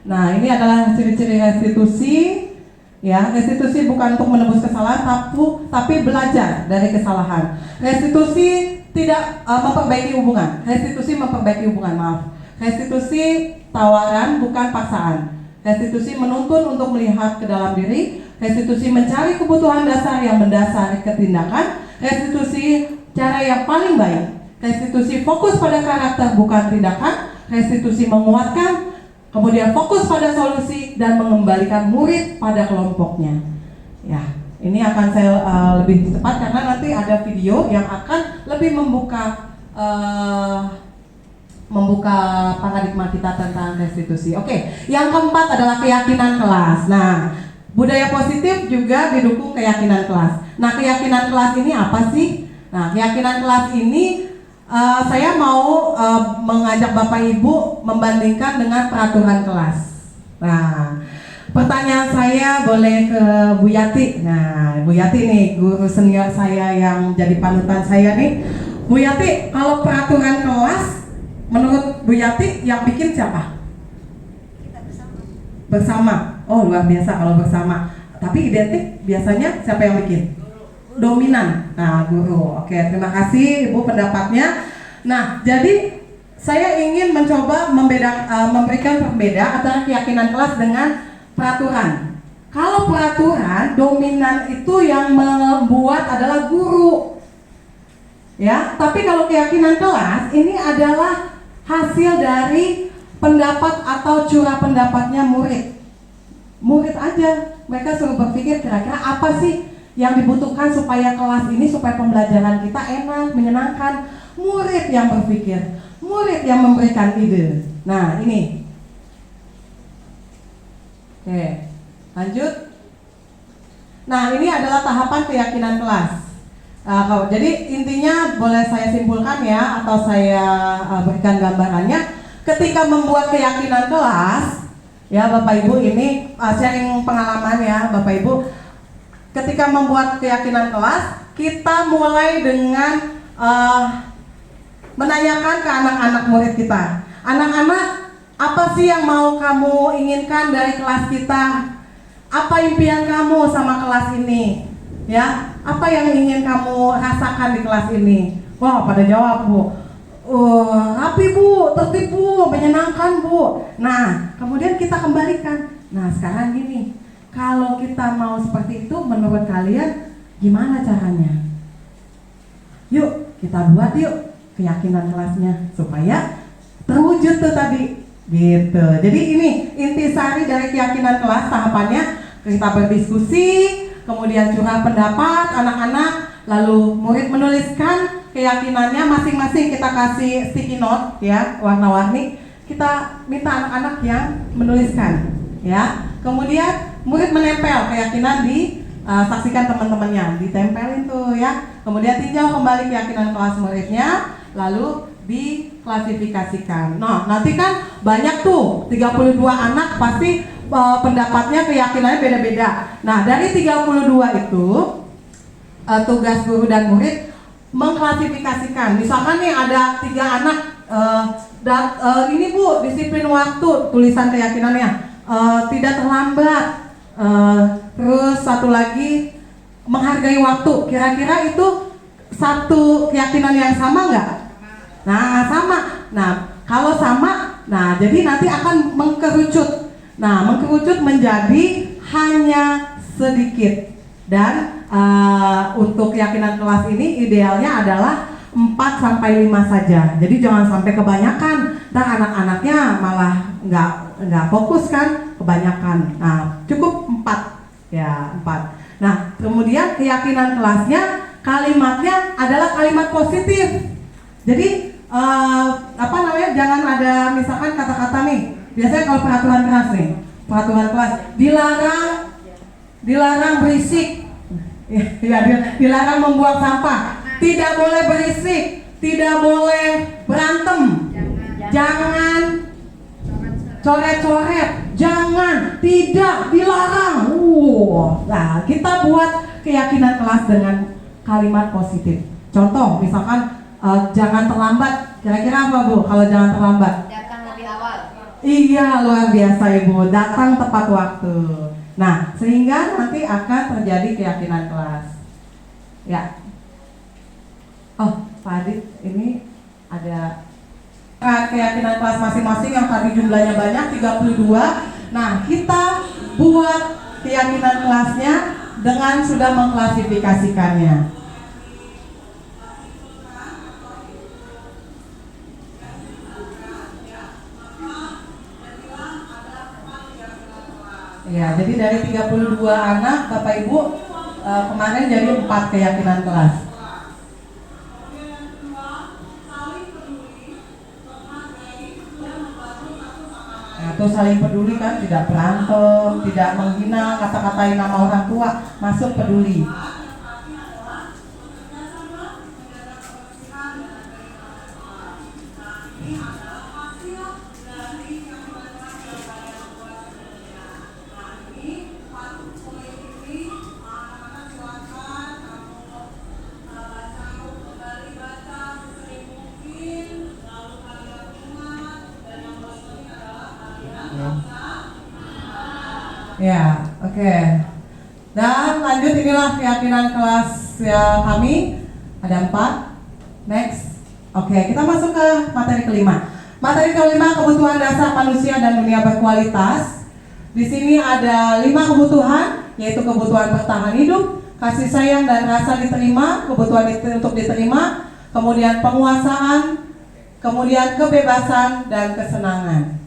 Nah, ini adalah ciri-ciri restitusi. Ya, restitusi bukan untuk menebus kesalahan, tapi belajar dari kesalahan. Restitusi tidak memperbaiki hubungan. Restitusi memperbaiki hubungan, maaf. Restitusi tawaran bukan paksaan. Restitusi menuntun untuk melihat ke dalam diri. Restitusi mencari kebutuhan dasar yang mendasari ketindakan. Restitusi cara yang paling baik. Restitusi fokus pada karakter bukan tindakan. Restitusi menguatkan, kemudian fokus pada solusi dan mengembalikan murid pada kelompoknya. Ya, ini akan saya lebih cepat karena nanti ada video yang akan lebih membuka paradigma kita tentang restitusi. Oke, yang keempat adalah keyakinan kelas. Nah, budaya positif juga didukung keyakinan kelas. Nah, keyakinan kelas ini apa sih? Nah, keyakinan kelas ini saya mau mengajak Bapak Ibu membandingkan dengan peraturan kelas. Nah, pertanyaan saya boleh ke Bu Yati. Nah, Bu Yati nih guru senior saya yang jadi panutan saya nih. Bu Yati, kalau peraturan kelas menurut Bu Yati yang bikin siapa? Kita Bersama. Oh, luar biasa kalau bersama. Tapi identik biasanya siapa yang bikin? Dominan. Nah, guru. Oke, terima kasih Ibu pendapatnya. Nah, jadi saya ingin mencoba memberikan perbedaan antara keyakinan kelas dengan peraturan. Kalau peraturan, dominan itu yang membuat adalah guru. Ya, tapi kalau keyakinan kelas ini adalah hasil dari pendapat atau curah pendapatnya murid. Murid aja, mereka suruh berpikir kira-kira apa sih yang dibutuhkan supaya kelas ini, supaya pembelajaran kita enak, menyenangkan. Murid yang berpikir, murid yang memberikan ide. Nah, ini. Oke, lanjut. Nah, ini adalah tahapan keyakinan kelas. Jadi intinya boleh saya simpulkan ya, atau saya berikan gambarannya. Ketika membuat keyakinan kelas, ya Bapak Ibu, ini sharing pengalaman ya Bapak Ibu. Ketika membuat keyakinan kelas, kita mulai dengan menanyakan ke anak-anak murid kita. Anak-anak, apa sih yang mau kamu inginkan dari kelas kita? Apa impian kamu sama kelas ini? Ya, apa yang ingin kamu rasakan di kelas ini? Wah, pada jawab Bu. Rapi Bu, tertib Bu, menyenangkan Bu. Nah, kemudian kita kembalikan. Nah, sekarang gini. Kalau kita mau seperti itu, menurut kalian gimana caranya? Yuk, kita buat yuk keyakinan kelasnya supaya terwujud tuh tadi. Gitu. Jadi ini intisari dari keyakinan kelas tahapannya. Kita berdiskusi, kemudian curah pendapat anak-anak, lalu murid menuliskan keyakinannya masing-masing. Kita kasih sticky note ya, warna-warni. Kita minta anak-anak yang menuliskan ya. Kemudian murid menempel keyakinan di saksikan teman-temannya, ditempelin tuh ya. Kemudian tinjau kembali keyakinan kelas muridnya, lalu diklasifikasikan. Nah, nanti kan banyak tuh 32 anak, pasti pendapatnya, keyakinannya beda-beda. Nah, dari 32 itu tugas guru dan murid mengklasifikasikan. Misalkan nih ada 3 anak ini Bu, disiplin waktu, tulisan keyakinannya. Tidak terlambat, terus satu lagi menghargai waktu. Kira-kira itu satu keyakinan yang sama nggak? Nah, sama. Nah, kalau sama, nah jadi nanti akan mengkerucut. Nah, mengkerucut menjadi hanya sedikit. Dan untuk keyakinan kelas ini idealnya adalah 4-5 saja. Jadi jangan sampai kebanyakan. Ntar anak-anaknya malah nggak fokus kan, kebanyakan. Nah, cukup 4 Ya, 4. Nah, kemudian keyakinan kelasnya, kalimatnya adalah kalimat positif. Jadi jangan ada misalkan kata-kata nih. Biasanya kalau peraturan kelas nih, peraturan kelas dilarang berisik. Ya, dilarang membuang sampah, tidak boleh berisik, tidak boleh berantem, jangan coret-coret, jangan, tidak, dilarang. Nah, kita buat keyakinan kelas dengan kalimat positif. Contoh, misalkan jangan terlambat. Kira-kira apa, Bu? Kalau jangan terlambat? Datang lebih awal. Iya, luar biasa, Ibu. Datang tepat waktu. Nah, sehingga nanti akan terjadi keyakinan kelas. Ya. Oh, Pak Adit, ini ada keyakinan kelas masing-masing yang tadi jumlahnya banyak, 32. Nah, kita buat keyakinan kelasnya dengan sudah mengklasifikasikannya. Ya, jadi dari 32 anak, Bapak Ibu, kemarin jadi 4 keyakinan kelas. Nah, itu saling peduli kan, tidak berantem, tidak menghina, kata-katain nama orang tua, masuk peduli. Ya, oke. Dan lanjut, inilah keyakinan kelas ya kami. Ada 4. Next. Oke, kita masuk ke materi kelima. Materi kelima, kebutuhan dasar manusia dan dunia berkualitas. Di sini ada 5 kebutuhan, yaitu kebutuhan bertahan hidup, kasih sayang dan rasa diterima, kebutuhan untuk diterima, kemudian penguasaan, kemudian kebebasan dan kesenangan.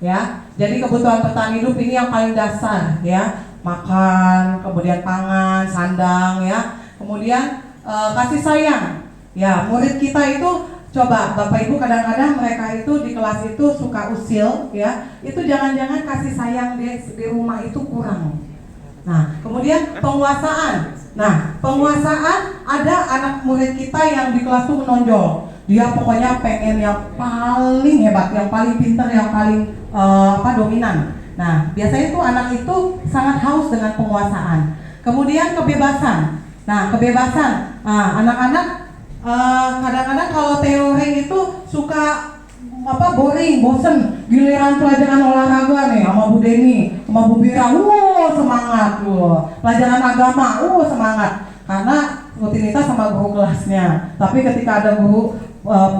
Ya, jadi kebutuhan bertahan hidup ini yang paling dasar, ya, makan, kemudian pangan, sandang, ya, kemudian kasih sayang, ya. Murid kita itu, coba Bapak Ibu, kadang-kadang mereka itu di kelas itu suka usil, ya, itu jangan-jangan kasih sayang di rumah itu kurang. Nah, kemudian penguasaan. Nah, penguasaan, ada anak murid kita yang di kelas itu menonjol. Dia pokoknya pengen yang paling hebat, yang paling pintar, yang paling dominan. Nah, biasanya tuh anak itu sangat haus dengan penguasaan. Kemudian kebebasan. Nah, kebebasan. Anak-anak kadang-kadang kalau teori itu suka boring, bosen. Giliran pelajaran olahraga nih sama Bu Deni, sama Bu Bira, semangat tuh. Pelajaran agama, semangat. Karena rutinitas sama guru kelasnya. Tapi ketika ada guru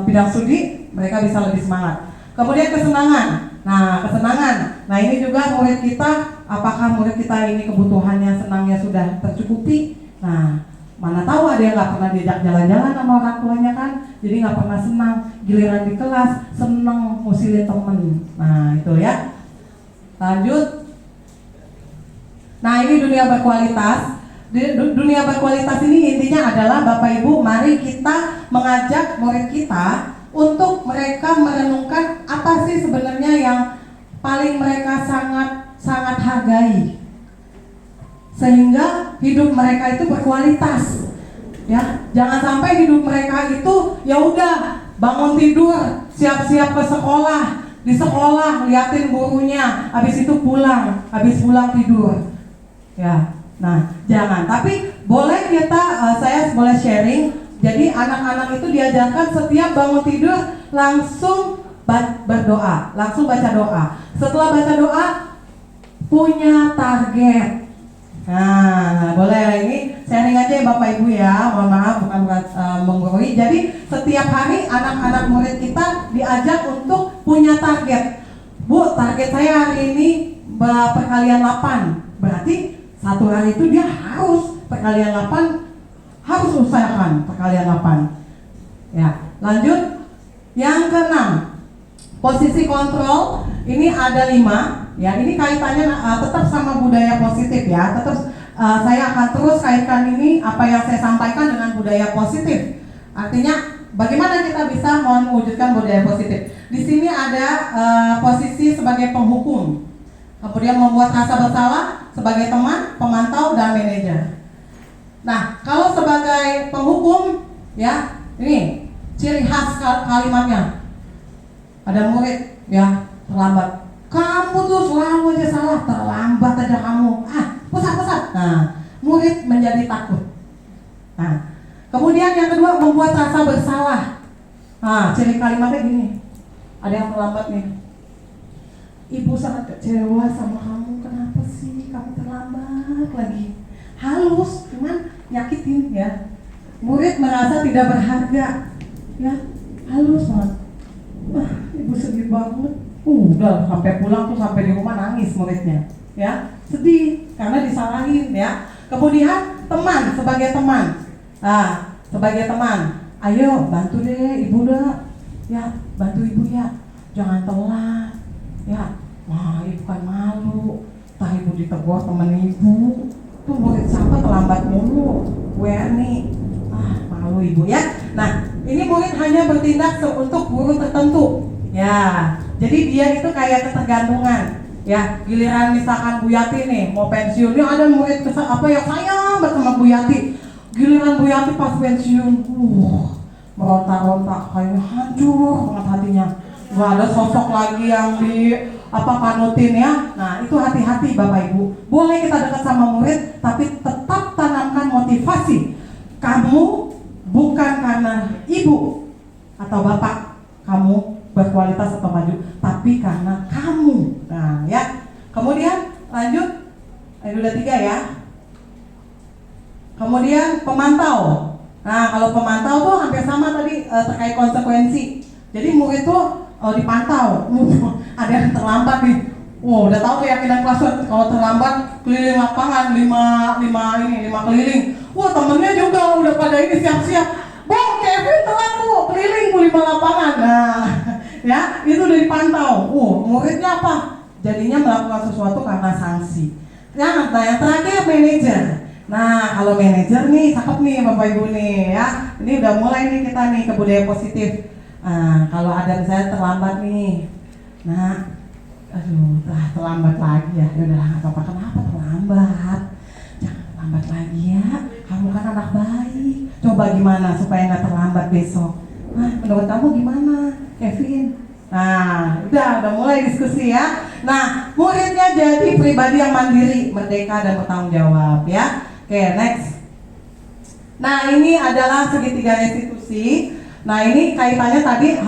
bidang studi, mereka bisa lebih semangat. Kemudian kesenangan. Nah, kesenangan. Nah, ini juga murid kita, apakah murid kita ini kebutuhannya, senangnya sudah tercukupi? Nah, mana tahu ada yang nggak pernah diajak jalan-jalan sama orang tuanya kan, jadi nggak pernah senang. Giliran di kelas seneng ngusilin temen. Nah, itu ya. Lanjut. Nah, ini dunia berkualitas. Dunia berkualitas ini intinya adalah Bapak Ibu, mari kita mengajak murid kita untuk mereka merenungkan apa sih sebenarnya yang paling mereka sangat hargai, sehingga hidup mereka itu berkualitas. Ya, jangan sampai hidup mereka itu ya udah bangun tidur, siap-siap ke sekolah, di sekolah liatin gurunya, habis itu pulang, habis pulang tidur. Ya, nah jangan. Tapi boleh kita, saya boleh sharing. Jadi anak-anak itu diajarkan setiap bangun tidur langsung berdoa, langsung baca doa. Setelah baca doa punya target. Nah, boleh ini sharing aja ya Bapak Ibu ya. Mohon maaf bukan menggurui. Jadi setiap hari anak-anak murid kita diajak untuk punya target. Bu, target saya hari ini perkalian 8. Berarti satu hari itu dia harus perkalian 8. Harus usahakan perkalian 8. Ya, lanjut. Yang keenam, posisi kontrol. Ini ada 5. ya ini kaitannya tetap sama budaya positif ya. Tetap saya akan terus kaitkan ini apa yang saya sampaikan dengan budaya positif. Artinya bagaimana kita bisa mewujudkan budaya positif. Di sini ada posisi sebagai penghukum, kemudian membuat rasa bersalah sebagai teman, pemantau, dan manajer. Nah, kalau sebagai penghukum, ya ini ciri khas kalimatnya. Ada murid ya terlambat. Kamu tuh selalu aja salah, terlambat aja kamu. Pusat. Nah, murid menjadi takut. Nah, kemudian yang kedua membuat rasa bersalah. Nah, ciri kalimatnya gini. Ada yang terlambat nih. Ibu sangat kecewa sama kamu. Kenapa sih kamu terlambat lagi? Halus, cuman nyakitin ya. Murid merasa tidak berharga. Ya, halus banget. Ibu sedih banget. Udah sampai pulang tuh sampai di rumah nangis muridnya. Ya, sedih karena disalahin ya. Kemudian teman sebagai teman. Sebagai teman, ayo bantu deh ibu dah. Ya, bantu ibu ya. Jangan telat. Ya, wah ibu kan malu. Tah ibu ditegur temen ibu. Tuh murid siapa terlambat mulu. Werni. Malu ibu ya. Nah, ini murid hanya bertindak untuk guru tertentu. Ya, jadi dia itu kayak ketergantungan. Ya, giliran misalkan Bu Yati nih mau pensiun, ini ada murid yang sayang banget sama Bu Yati. Giliran Bu Yati pas pensiun, meronta-ronta kayaknya hancur banget hatinya. Gak ada sosok lagi yang panutin ya. Nah, itu hati-hati Bapak Ibu. Boleh kita dekat sama murid, tapi tetap tanamkan motivasi. Kamu bukan karena ibu atau bapak kamu berkualitas atau maju, tapi karena kamu. Nah ya, kemudian lanjut, ini udah 3 ya. Kemudian pemantau. Nah kalau pemantau tuh hampir sama tadi terkait konsekuensi. Jadi murid tuh dipantau. Ada yang terlambat nih. Udah tahu keyakinan kelas kalau terlambat keliling lapangan 5 keliling. Temennya juga udah pada ini siap-siap. Kevin telat keliling 5 lapangan. Nah, ya itu udah dipantau. Muridnya apa? Jadinya melakukan sesuatu karena sanksi. Nah, yang terakhir manajer. Nah, kalau manajer nih cakep nih Bapak Ibu nih ya. Ini udah mulai nih kita nih ke budaya positif. Kalau ada misalnya terlambat nih. Nah, terlambat lagi ya. Udah nggak apa-apa, kenapa terlambat? Jangan terlambat lagi ya. Kamu kan anak baik. Coba gimana supaya nggak terlambat besok? Menurut kamu gimana, Kevin? Nah, udah mulai diskusi ya. Nah, muridnya jadi pribadi yang mandiri, merdeka dan bertanggung jawab ya. Oke, next. Nah, ini adalah segitiga restitusi. Nah, ini kaitannya tadi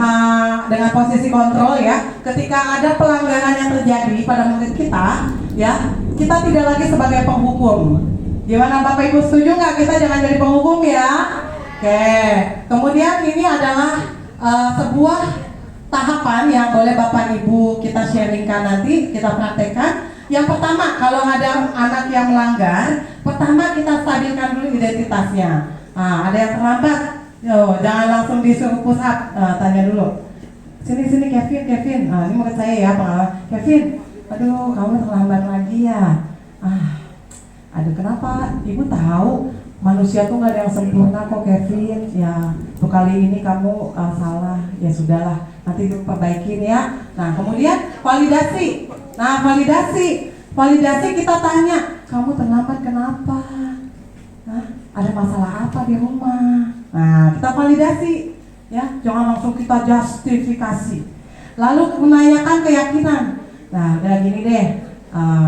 dengan posisi kontrol ya. Ketika ada pelanggaran yang terjadi pada murid kita, ya, kita tidak lagi sebagai penghukum. Gimana Bapak Ibu, setuju nggak kita jangan jadi penghukum ya? Oke. Kemudian ini adalah sebuah tahapan yang boleh Bapak Ibu kita sharingkan nanti, kita praktekkan. Yang pertama, kalau ada anak yang melanggar, pertama kita stabilkan dulu identitasnya. Ada yang terlambat, jangan langsung disuruh push up, tanya dulu. Sini Kevin. Ini menurut saya ya pengalaman. Kevin, aduh kamu terlambat lagi ya. Aduh kenapa? Ibu tahu manusia tuh nggak ada yang sempurna kok Kevin. Ya, tuh kali ini kamu salah. Ya sudahlah, nanti perbaikin ya. Nah kemudian validasi. Nah validasi kita tanya, kamu terlambat kenapa? Ada masalah apa di rumah? Nah kita validasi. Ya, jangan langsung kita justifikasi. Lalu menanyakan keyakinan. Nah udah gini deh.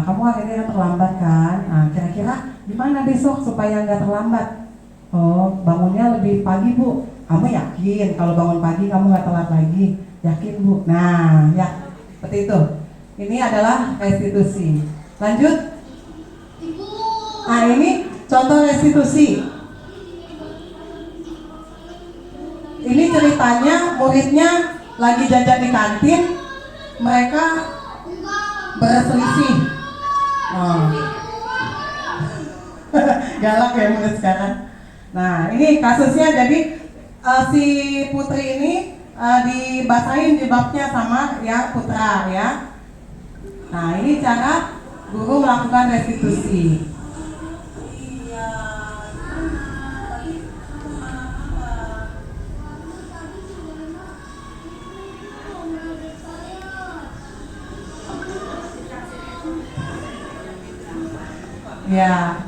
Kamu akhirnya terlambat kan? Kira-kira gimana besok supaya nggak terlambat? Bangunnya lebih pagi Bu. Kamu yakin kalau bangun pagi kamu nggak telat lagi? Yakin Bu. Nah, ya seperti itu. Ini adalah restitusi. Lanjut. Ini contoh restitusi. Ini ceritanya muridnya lagi jajan di kantin, mereka berselisih. Galak ya murid sekarang. Nah ini kasusnya jadi si Putri ini dibasahin jilbabnya sama ya Putra ya. Nah, ini cara guru melakukan restitusi. Ya.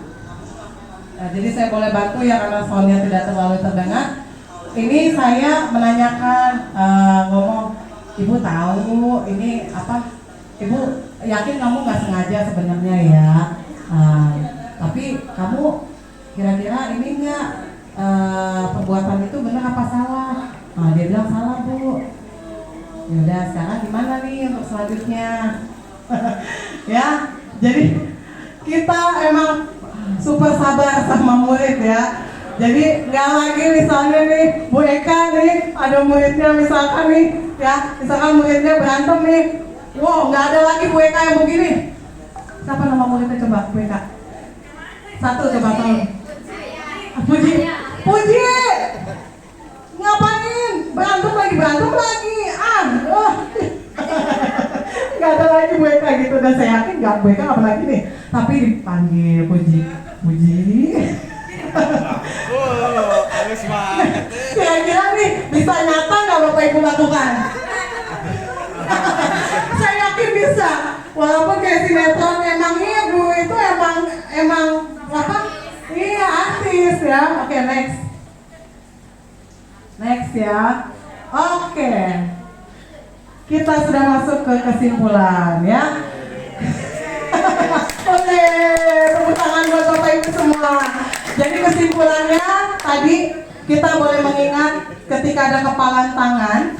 Nah, jadi saya boleh bantu ya karena soundnya tidak terlalu terdengar. Ini saya menanyakan ngomong, Ibu tahu ini apa? Ibu yakin kamu nggak sengaja sebenarnya ya. Tapi kamu kira-kira ini nggak perbuatan itu benar apa salah? Dia bilang salah Bu. Yaudah sekarang gimana nih untuk selanjutnya? Ya, jadi kita emang super sabar sama murid ya. Jadi nggak lagi misalnya nih Bu Eka nih ada muridnya misalkan nih ya, misalkan muridnya berantem nih, wow nggak ada lagi Bu Eka yang begini. Siapa nama muridnya coba Bu Eka? Satu coba tolong. Puji, Puji, ngapain? Berantem lagi. Nggak ada lagi Bu Eka gitu, dan saya yakin nggak Bu Eka apa lagi nih. Tapi dipanggil Puji. Kira-kira nih bisa nyata nggak Bapak Ibu lakukan? Saya yakin bisa. Walaupun kayak sinetron emang iya Bu itu emang apa? Iya artis ya. Oke, next ya. Oke. Kita sudah masuk ke kesimpulan ya. Oke, tepuk tangan buat Bapak Ibu semua. Jadi kesimpulannya tadi kita boleh mengingat ketika ada kepalan tangan,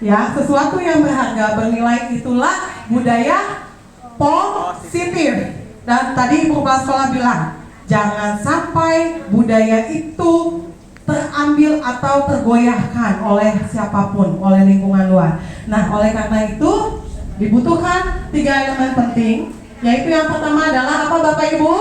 ya sesuatu yang berharga bernilai itulah budaya positif. Dan tadi Ibu Kepala Sekolah bilang, jangan sampai budaya itu terambil atau tergoyahkan oleh siapapun, oleh lingkungan luar. Nah, oleh karena itu dibutuhkan 3 elemen penting, yaitu yang pertama adalah apa Bapak Ibu?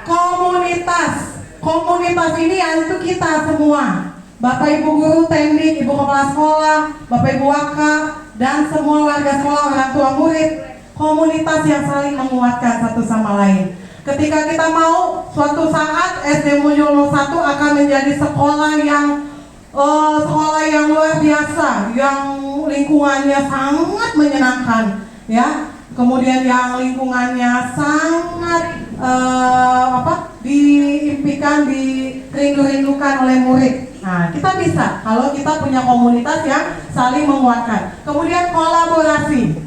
Komunitas. Komunitas ini yaitu kita semua, Bapak Ibu guru teknik, Ibu Kepala Sekolah, Bapak Ibu wakaf, dan semua warga sekolah, orang tua murid. Komunitas yang saling menguatkan satu sama lain. Ketika kita mau suatu saat SD Mulyul 01 akan menjadi sekolah yang luar biasa, yang lingkungannya sangat menyenangkan, ya. Kemudian yang lingkungannya sangat diimpikan, dirindu-rindukan oleh murid. Nah, kita bisa kalau kita punya komunitas yang saling menguatkan. Kemudian kolaborasi.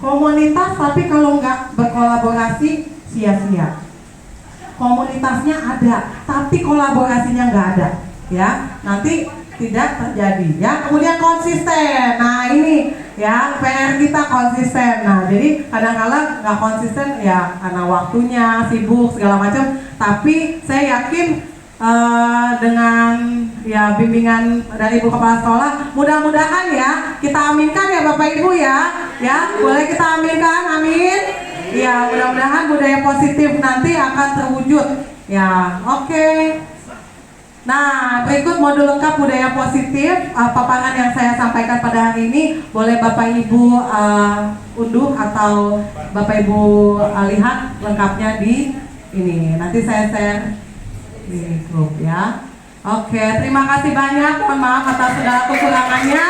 Komunitas tapi kalau nggak berkolaborasi sia-sia. Komunitasnya ada, tapi kolaborasinya nggak ada, ya. Nanti tidak terjadi, ya. Kemudian konsisten. Nah, ini ya PR kita konsisten. Nah, jadi kadang-kadang nggak konsisten ya karena waktunya sibuk segala macam. Tapi saya yakin dengan ya bimbingan dari Ibu Kepala Sekolah, mudah-mudahan ya kita aminkan ya Bapak Ibu ya, boleh kita aminkan, amin. Ya, mudah-mudahan budaya positif nanti akan terwujud. Ya, oke. Nah, berikut modul lengkap budaya positif paparan yang saya sampaikan pada hari ini. Boleh Bapak Ibu unduh atau Bapak Ibu lihat lengkapnya di ini. Nanti saya share di grup ya. Oke, terima kasih banyak. Mohon maaf atas segala kekurangannya.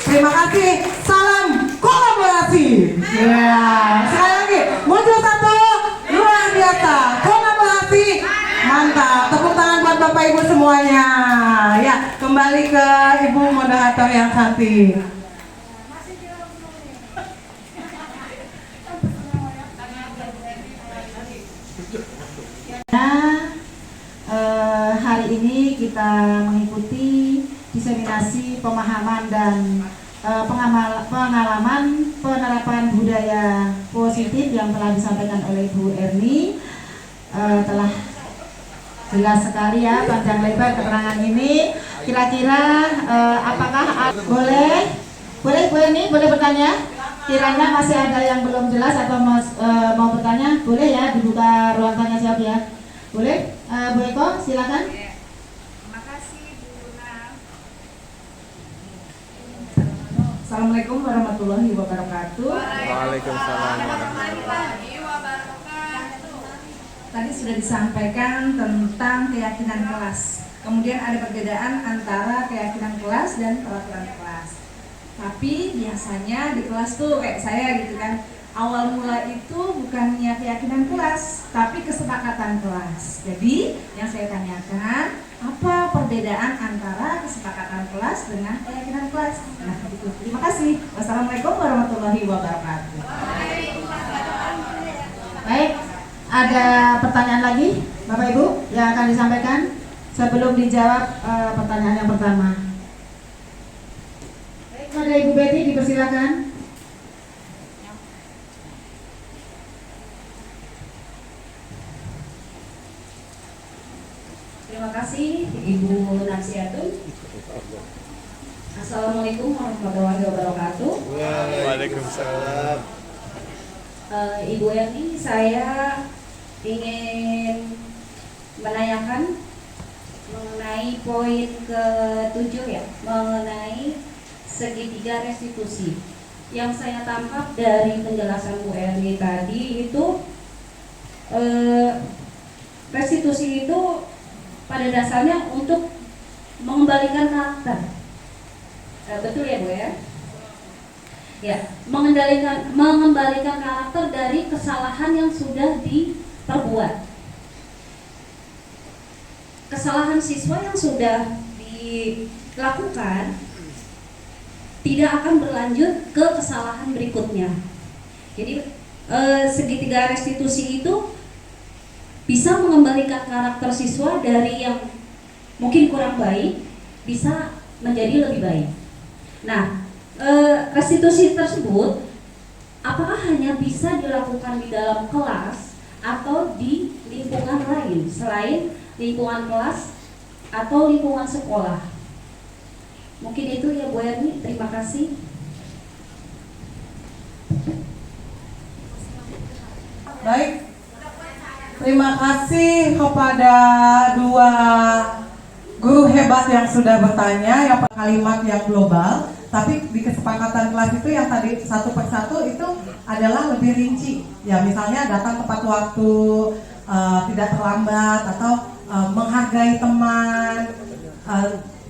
Terima kasih. Salam kolaborasi. Ya, sekali lagi. Modul 1 luar biasa. Kolaborasi mantap. Tepuk tangan buat Bapak Ibu semuanya. Ya, kembali ke Ibu moderator yang cantik. Hari ini kita mengikuti diseminasi pemahaman dan pengalaman penerapan budaya positif yang telah disampaikan oleh Bu Erni. Telah jelas sekali ya panjang lebar keterangan ini. Kira-kira apakah boleh Bu Erni boleh bertanya? Kiranya masih ada yang belum jelas atau mau bertanya, boleh ya dibuka ruang tanya jawab ya. Boleh, Bu Eko, silakan. Terima kasih Bu Naf. Assalamualaikum warahmatullahi wabarakatuh. Waalaikumsalam warahmatullahi Tadi sudah disampaikan tentang keyakinan kelas. Kemudian ada perbedaan antara keyakinan kelas dan peraturan kelas. Tapi biasanya di kelas tuh kayak saya gitu kan, awal mula itu bukannya keyakinan kelas, tapi kesepakatan kelas. Jadi yang saya tanyakan, apa perbedaan antara kesepakatan kelas dengan keyakinan kelas? Nah itu. Terima kasih. Wassalamualaikum warahmatullahi wabarakatuh. Baik, ada pertanyaan lagi Bapak Ibu yang akan disampaikan sebelum dijawab pertanyaan yang pertama. Baik, pada Ibu Betty dipersilakan. Terima kasih Ibu Naksiatun. Assalamualaikum warahmatullahi wabarakatuh. Waalaikumsalam. Ibu Erni, saya ingin menanyakan mengenai poin ke-7 ya, mengenai segitiga restitusi. Yang saya tangkap dari penjelasan Bu Erni tadi itu restitusi itu pada dasarnya untuk mengembalikan karakter. Betul ya Bu ya? Ya, mengembalikan karakter dari kesalahan yang sudah diperbuat. Kesalahan siswa yang sudah dilakukan tidak akan berlanjut ke kesalahan berikutnya. Jadi segitiga restitusi itu bisa mengembalikan karakter siswa dari yang mungkin kurang baik bisa menjadi lebih baik. Nah, restitusi tersebut apakah hanya bisa dilakukan di dalam kelas atau di lingkungan lain selain lingkungan kelas atau lingkungan sekolah? Mungkin itu ya Bu Erni, terima kasih. Baik, terima kasih kepada dua guru hebat yang sudah bertanya, yang kalimat yang global, tapi di kesepakatan kelas itu yang tadi satu persatu itu adalah lebih rinci. Ya misalnya datang tepat waktu, tidak terlambat, atau menghargai teman,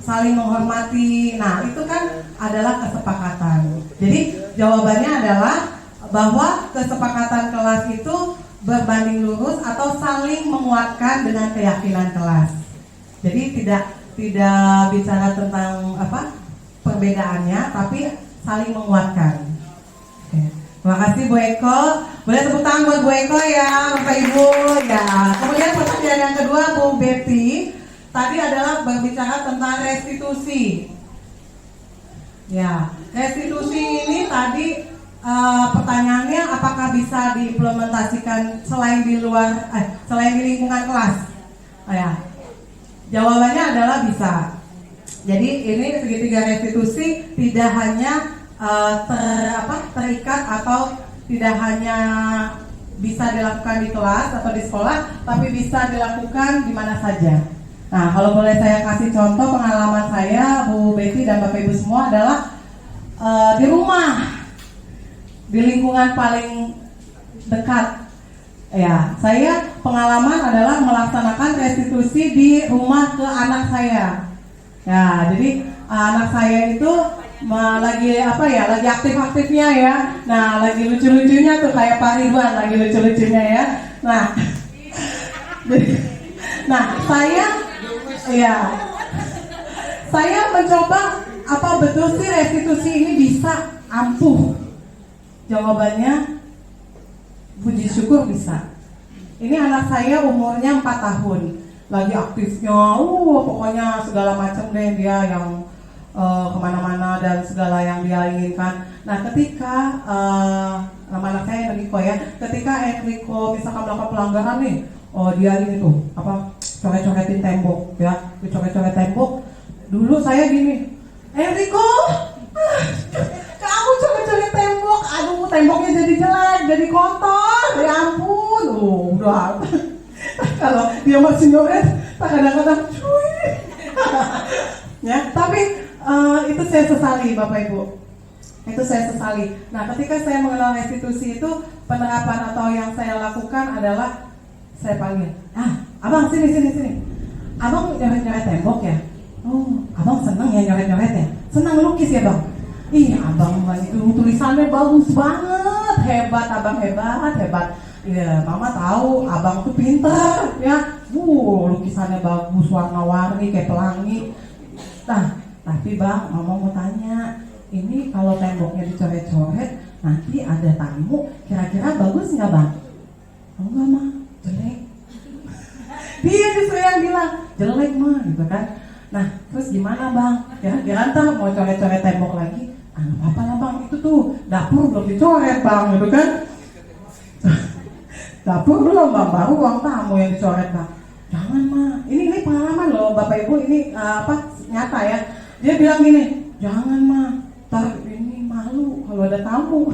saling menghormati. Nah itu kan adalah kesepakatan. Jadi jawabannya adalah bahwa kesepakatan kelas itu berbanding lurus atau saling menguatkan dengan keyakinan kelas. Jadi tidak bicara tentang perbedaannya, tapi saling menguatkan. Oke. Terima kasih Bu Eko. Boleh tepuk tangan buat Bu Eko ya, Bapak Ibu ya. Kemudian pertanyaan yang kedua Bu Betty, tadi adalah berbicara tentang restitusi. Ya, restitusi ini tadi pertanyaannya apakah bisa diimplementasikan selain di lingkungan kelas? Ya. Jawabannya adalah bisa. Jadi ini segitiga restitusi tidak hanya terikat atau tidak hanya bisa dilakukan di kelas atau di sekolah, tapi bisa dilakukan di mana saja. Nah, kalau boleh saya kasih contoh pengalaman saya, Bu Betty dan Bapak Ibu semua adalah di rumah, di lingkungan paling dekat. Ya, saya pengalaman adalah melaksanakan restitusi di rumah ke anak saya. Ya, jadi anak saya itu lagi lagi aktif-aktifnya ya. Nah, lagi lucu-lucunya tuh kayak Pak Ridwan lagi lucu-lucunya ya. Nah, saya mencoba apa betul sih restitusi ini bisa ampuh? Jawabannya puji syukur bisa. Ini anak saya umurnya 4 tahun, lagi aktifnya, pokoknya segala macam deh dia yang kemana-mana dan segala yang dia inginkan. Nah ketika nama anak saya Enrico ya, ketika Enrico misalkan melakukan pelanggaran nih, dia ini tuh coret-coretin tembok ya, coret-coret tembok. Dulu saya gini, Enrico, kamu coret-coret tembok, aduh temboknya jadi jelek, jadi kotor, ya ampun, udah. Kalau dia masih nyoret, kadang-kadang cuy. Ya, tapi itu saya sesali Bapak Ibu. Itu saya sesali. Nah, ketika saya mengenal restitusi itu, penerapan atau yang saya lakukan adalah saya panggil, abang sini. Abang nyoret-nyoret tembok ya? Oh, abang seneng ya nyoret-nyoret ya? Senang lukis ya bang? Ih, abang itu tulisannya bagus banget, hebat abang, hebat. Ya, mama tahu abang tuh pintar ya. Lukisannya bagus, warna-warni kayak pelangi. Nah, tapi bang, mama mau tanya, ini kalau temboknya dicoret-coret, nanti ada tamu, kira-kira bagus nggak bang? Oh enggak mah, jelek. Dia justru yang bilang jelek mah, gitu kan? Nah, terus gimana bang? Kira-kira ntar mau coret-coret tembok lagi? Nggak apa-apa lah bang, itu tuh dapur belum dicoret bang, gitu kan? Dapur belum bang, baru ruang tamu yang dicoret bang. Jangan mah, ini pengalaman loh bapak ibu, ini nyata ya. Dia bilang gini, jangan mah, ntar ini malu kalau ada tamu.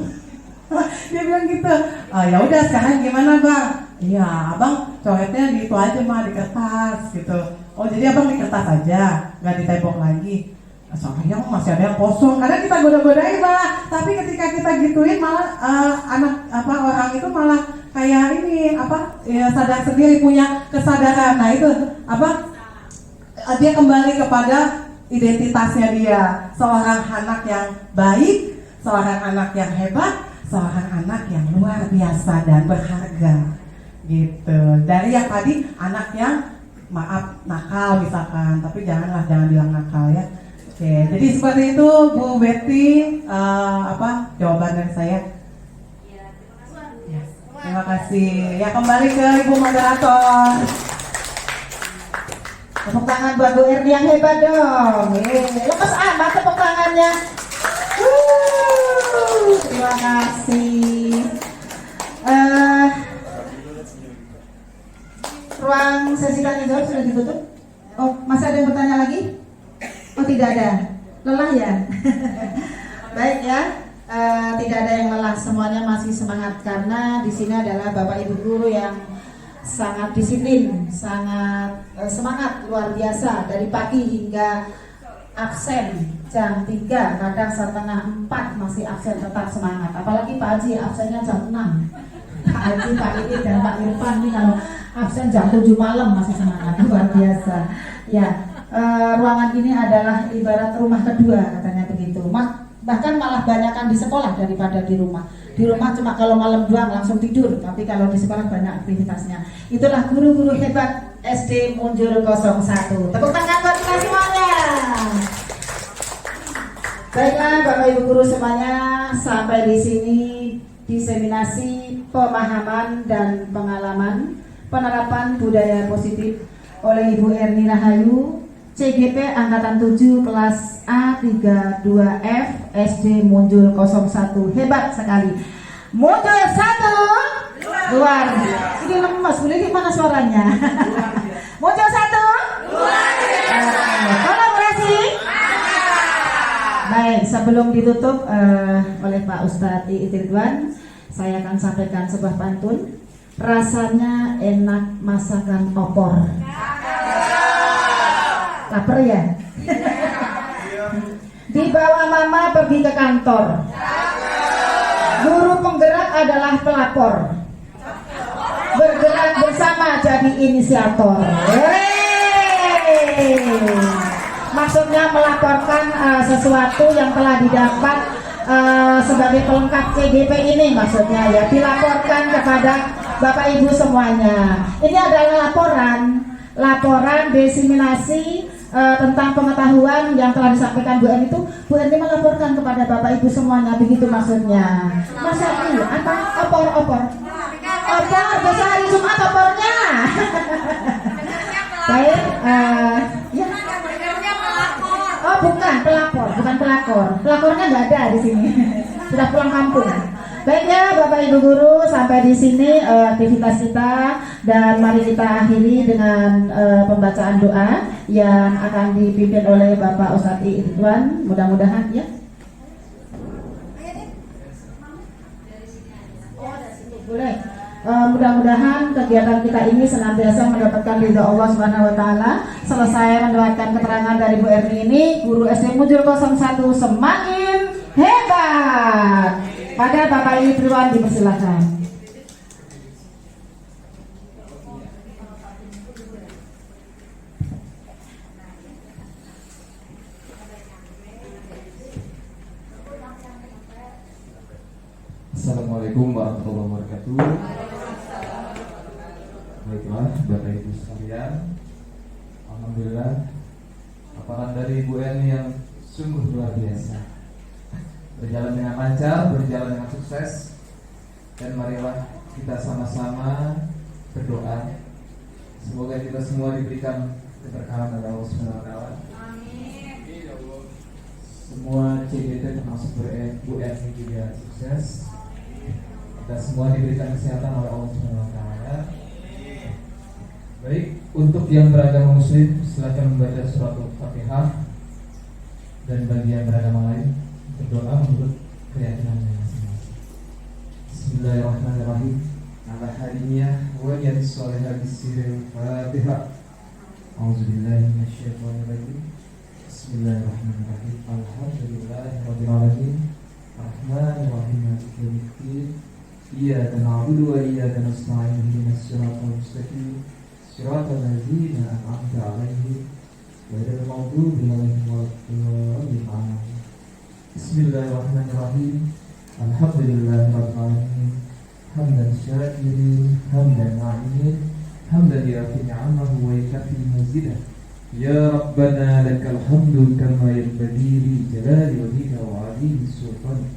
Dia bilang gitu. Ya udah sekarang gimana bang? Iya abang coretnya di itu aja mah, di kertas gitu. Oh jadi abang di kertas aja, nggak di tembok lagi. Soalnya masih ada yang kosong. Kadang kita goda-godain malah, tapi ketika kita gituin malah orang itu malah kayak ini ya sadar sendiri, punya kesadaran. Nah itu dia kembali kepada identitasnya dia, seorang anak yang baik, seorang anak yang hebat, seorang anak yang luar biasa dan berharga gitu. Dari yang tadi anak yang nakal misalkan, tapi jangan bilang nakal ya. Oke, jadi seperti itu Bu Betty, jawaban dari saya. Terima kasih. Ya, kembali ke Ibu Moderator. Tepuk tangan buat Bu Erni yang hebat dong. Lepas amat tepuk tangannya. Terima kasih. Ruang sesi tanya jawab sudah ditutup. Oh, masih ada yang bertanya lagi? Oh, tidak ada. Lelah ya? Baik ya. Tidak ada yang lelah, semuanya masih semangat karena di sini adalah Bapak Ibu guru yang sangat disiplin, sangat semangat luar biasa dari pagi hingga absen jam 3, kadang setengah 4 masih absen tetap semangat. Apalagi Pak Haji absennya jam 6. Pak Haji, Pak Idit dan Pak Irfan ini kalau absen jam 7 malam masih semangat, luar biasa. Ya, ruangan ini adalah ibarat rumah kedua katanya begitu. Bahkan malah banyakan di sekolah daripada di rumah. Di rumah cuma kalau malam doang langsung tidur, tapi kalau di sekolah banyak aktivitasnya. Itulah guru-guru hebat SD Munjul 01. Tepuk tangan buat kita semuanya. Baiklah Bapak Ibu guru semuanya, sampai di sini diseminasi pemahaman dan pengalaman penerapan budaya positif oleh Ibu Erni Rahayu, CGP Angkatan 7 kelas A32F SD Munjul 01. Hebat sekali. Munjul 1 luar. Ini lemas, boleh gimana suaranya? Munjul 1 kolaborasi. Baik, sebelum ditutup oleh Pak Ustadz Ridwan, saya akan sampaikan sebuah pantun. Rasanya enak masakan opor. Laper ya? Dibawa mama pergi ke kantor. Guru penggerak adalah pelapor. Bergerak bersama jadi inisiator. Maksudnya melaporkan sesuatu yang telah didapat sebagai pelengkap CGP ini, maksudnya ya, dilaporkan kepada Bapak Ibu semuanya. Ini adalah laporan diseminasi tentang pengetahuan yang telah disampaikan Bu Erni itu. Bu Erni melaporkan kepada Bapak Ibu semuanya, begitu maksudnya. Masa ini apa? Opor, besok hari Jumat opornya. Baik, ya. Oh bukan pelakor. Pelakornya nggak ada di sini. Sudah pulang kampung. Baik ya Bapak Ibu guru, sampai di sini aktivitas kita, dan mari kita akhiri dengan pembacaan doa yang akan dipimpin oleh Bapak Ustadz Ridwan. Mudah-mudahan ya. Boleh. Mudah-mudahan kegiatan kita ini senantiasa mendapatkan ridha Allah Subhanahu wa taala. Selesai mendengarkan keterangan dari Bu Erni ini, guru SD Munjul 01 semakin Hebat. Pada Bapak Ridwan dipersilakan. Assalamualaikum warahmatullahi wabarakatuh. Baiklah, Bapak Ibu sekalian, alhamdulillah hafalan dari Ibu Eni yang sungguh luar biasa, berjalan dengan lancar, berjalan dengan sukses. Dan marilah kita sama-sama berdoa semoga kita semua diberikan keberkahan dari Allah Subhanahu wa taala. Semua CGT termasuk Bu Eni juga sukses. Kita semua diberikan kesehatan oleh Allah Subhanahu wa taala. Baik, untuk yang beragama muslim silakan membaca surat Al-Fatihah, dan bagi yang beragama lain berdoa menurut keyakinannya masing-masing. Bismillahirrahmanirrahim. Ala hadiyah wa yadis salihah bisiril Fatihah. A'udzubillahi minasyaitonir rajim. Bismillahirrahmanirrahim. Alhamdulillahirabbil alamin. Arrahmanirrahim. Maliki yaumiddin. Iyyaka na'budu wa iyyaka nasta'in. Ihdinas siratal mustaqim. Siratal ladzina an'amta 'alaihim ghairil maghdubi 'alaihim waladdallin. Bismillahirrahmanirrahim. Alhamdulillahirabbil alamin. Hamdan syakirin, hamdan na'imin, hamdan yafi ni'amahu wa yakfi mazidah. Ya Rabbana lakal hamdu kama yanbaghi li jalali wajhika wa 'azimi sultanik.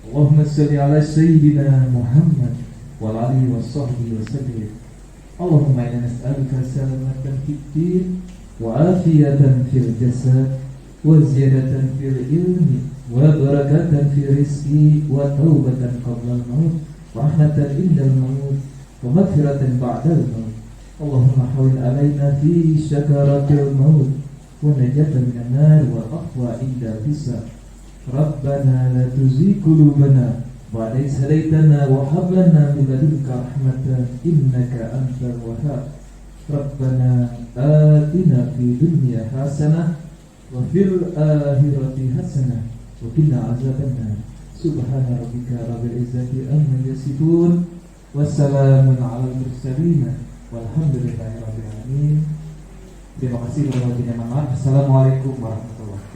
Allahumma shalli ala sayyidina Muhammad wa ala alihi wa sahbihi wa sallim. Allahumma inna nas'aluka salamatan fid din wa afiyatan fil jasad wa ziyadatan fil ilmi wa barakatan fil rizqi wa taubatan qabla al-maut wa rahmatan indal maut wa maghfiratan ba'dal maut. Allahumma hawil alaina fi syakaratil maut wa najatan minan nar wa aqwa indal hisab. Rabbana la tuzigh qulubana ba'da idh hadaytana wa hab lana min ladunka rahmatan innaka antal wahhab. Rabbana atina fid dunya hasanah wa fil akhirati hasanah wa qina azabannar. Subhana rabbika rabbil izzati amma yasifun. Wassalamun 'alal mursalin walhamdulillahi rabbil alamin. Terima kasih warahmatullahi wabarakatuh. Assalamualaikum warahmatullahi wabarakatuh.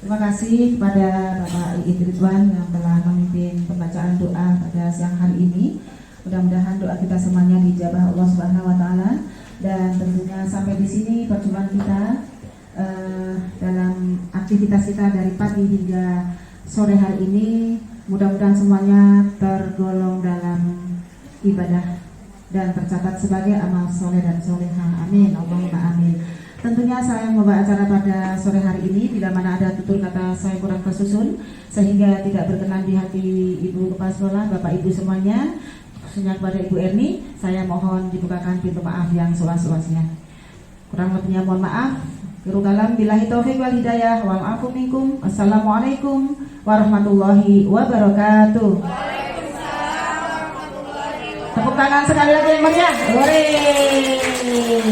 Terima kasih kepada Bapak Iit Ridwan yang telah memimpin pembacaan doa pada siang hari ini. Mudah-mudahan doa kita semuanya dijabah Allah Subhanahu wa taala, dan tentunya sampai di sini perjumpaan kita dalam aktivitas kita dari pagi hingga sore hari ini. Mudah-mudahan semuanya tergolong dalam ibadah dan tercatat sebagai amal soleh dan solehah. Amin, Allahumma amin. Tentunya saya membawa acara pada sore hari ini bila mana ada tutur kata saya kurang tersusun sehingga tidak berkenan di hati Ibu Kepala Sekolah, Bapak Ibu semuanya, khususnya kepada Ibu Erni, saya mohon dibukakan pintu maaf yang seluas-luasnya. Kurang lebihnya mohon maaf. Akhirul kalam billahi taufiq wal hidayah wal afu minkum. Assalamualaikum warahmatullahi wabarakatuh. Tepuk tangan sekali lagi yang meriah. Hore.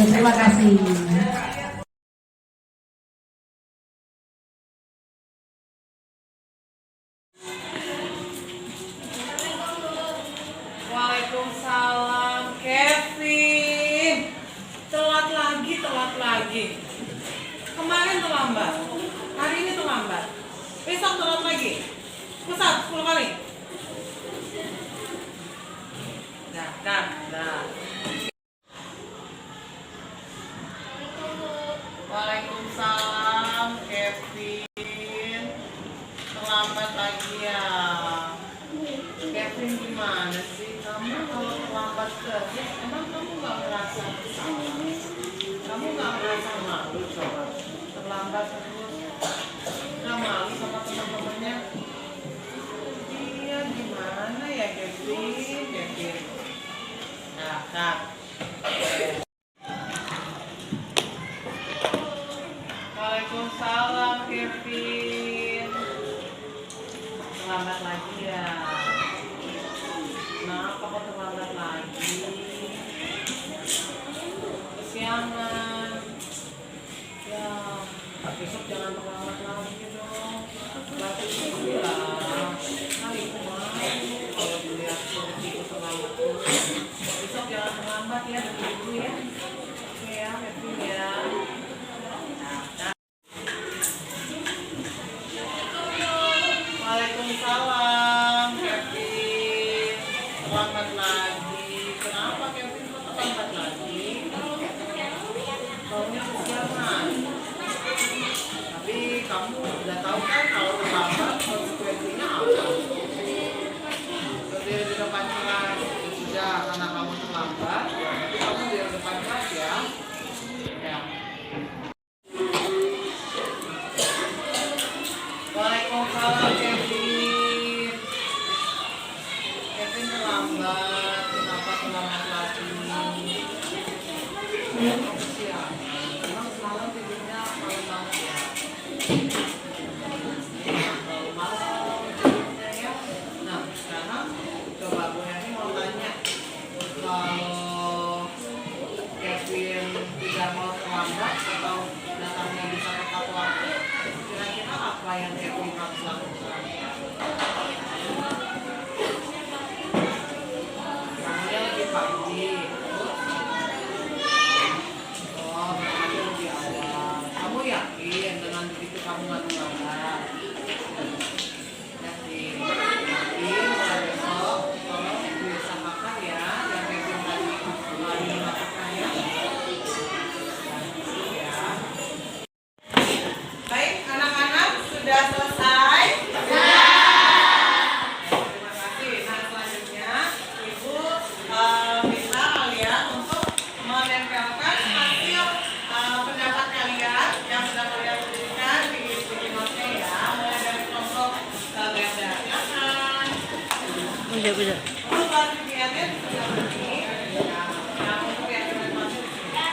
Terima kasih. Waalaikumsalam, Kevin. Telat lagi. Kemarin terlambat, hari ini terlambat, besok telat lagi. Pusat 10 kali. Dah. Waalaikumsalam, Kevin. Terlambat lagi ya. Kevin gimana sih? Kamu kalau terlambat kerja, emang kamu nggak merasa bersalah? Kamu nggak merasa malu coba? Terlambat terus, nggak malu sama teman-temannya? Iya, gimana ya Kevin? Nah, Kak. Waalaikumsalam, Kevin. Terlambat lagi ya? Nah, kok terlambat lagi? jangan. Ya, besok jangan terlambat lagi dong. Berarti bilang kali kemarin kalau dilihat seperti itu terlambat terus. Besok jangan terlambat ya, dulu ya. Oke ya, Kevin ya. Waalaikumsalam, Kevin. Terlambat lagi. Kenapa Kevin kok terlambat lagi? Maunya kesiangan. Tapi kamu udah tahu kan kalau terlambat konsekuensinya apa? Berdiri di depan kelas. Sudah, karena kamu terlambat, berarti kamu di depan kelas ya. Ya. Waalaikumsalam, Kevin. Kevin terlambat. Kenapa terlambat lagi? Kesian. Emang semalam tidurnya malam banget ya? Malam tidurnya ya. Nah, sekarang coba Bu Heni mau tanya. Kalau Kevin tidak mau terlambat atau datangnya bisa tepat waktu, kira-kira apa yang Kevin harus lakukan? Bangunnya lebih pagi. Oh, bangunnya lebih awal. Kamu yakin dengan begitu kamu nggak terlambat? Yakin. Mulai besok tolong diusahakan ya yang Kevin tadi lakukan ya. Baik, anak-anak sudah selesai? Terima kasih. Nah, selanjutnya Ibu minta kalian untuk menempelkan hasil pendapat kalian yang sudah kalian berikan di sticky note-nya ya. Mulai dari kelompok ganda. Ya kan? Udah. Untuk klasifikasinya di sebelah sini. Nah, untuk yang sudah masuk di sini.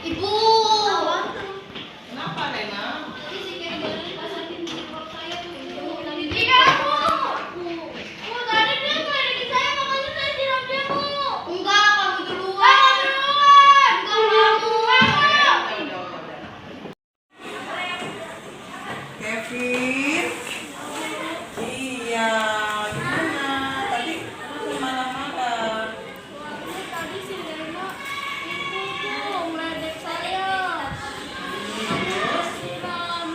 Ibu. Kenapa, Rena? Iya, Bu. Bu, tadi dia ngelirik saya, makanya saya siram dia, Bu. Enggak, kamu duluan. Enggak, kamu. Kevin? Iya, gimana? Tadi kamu marah-marah. Tadi si Rena itu tuh meledek saya. Siram.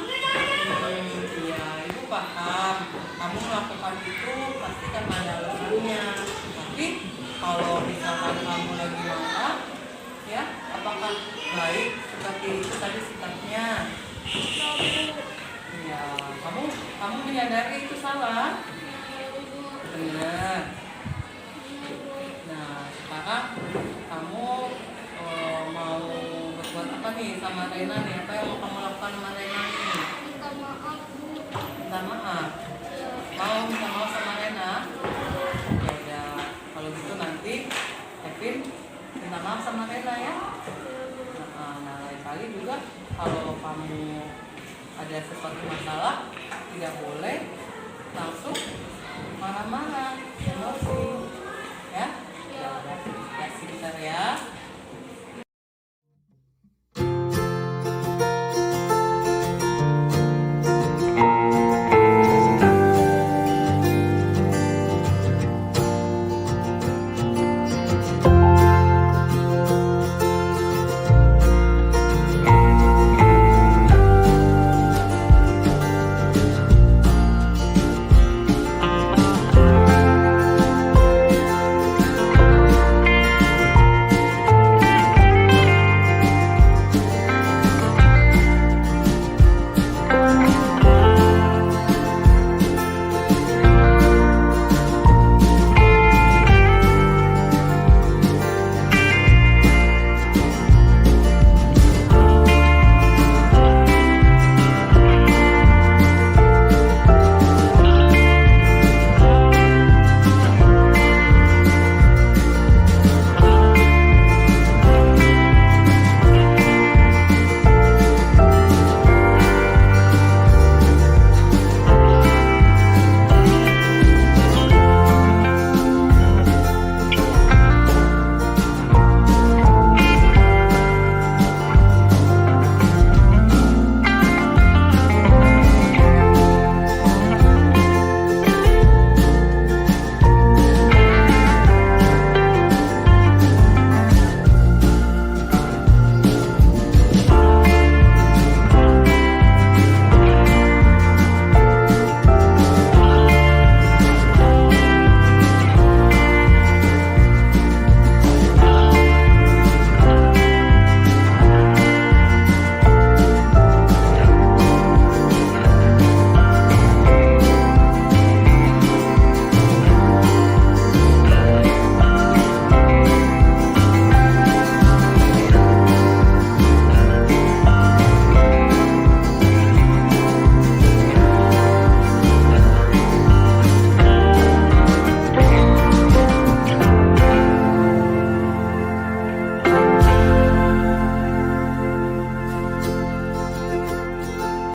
Iya, Ibu paham. Kamu melakukan itu pasti karena ada alasannya. Tapi kalau misalkan kamu lagi marah, ya, apakah baik seperti itu tadi sikapnya? Iya, kamu menyadari itu salah? Benar. Nah, sekarang kamu mau berbuat apa nih sama Rena nih? Apa yang mau kamu lakukan sama Rena nih? Minta maaf, Bu. Minta maaf. Mau minta maaf sama Rena? Ya udah, kalau gitu nanti Kevin minta maaf sama Rena ya. Nah, lain kali juga kalau kamu ada sesuatu masalah tidak boleh langsung marah-marah.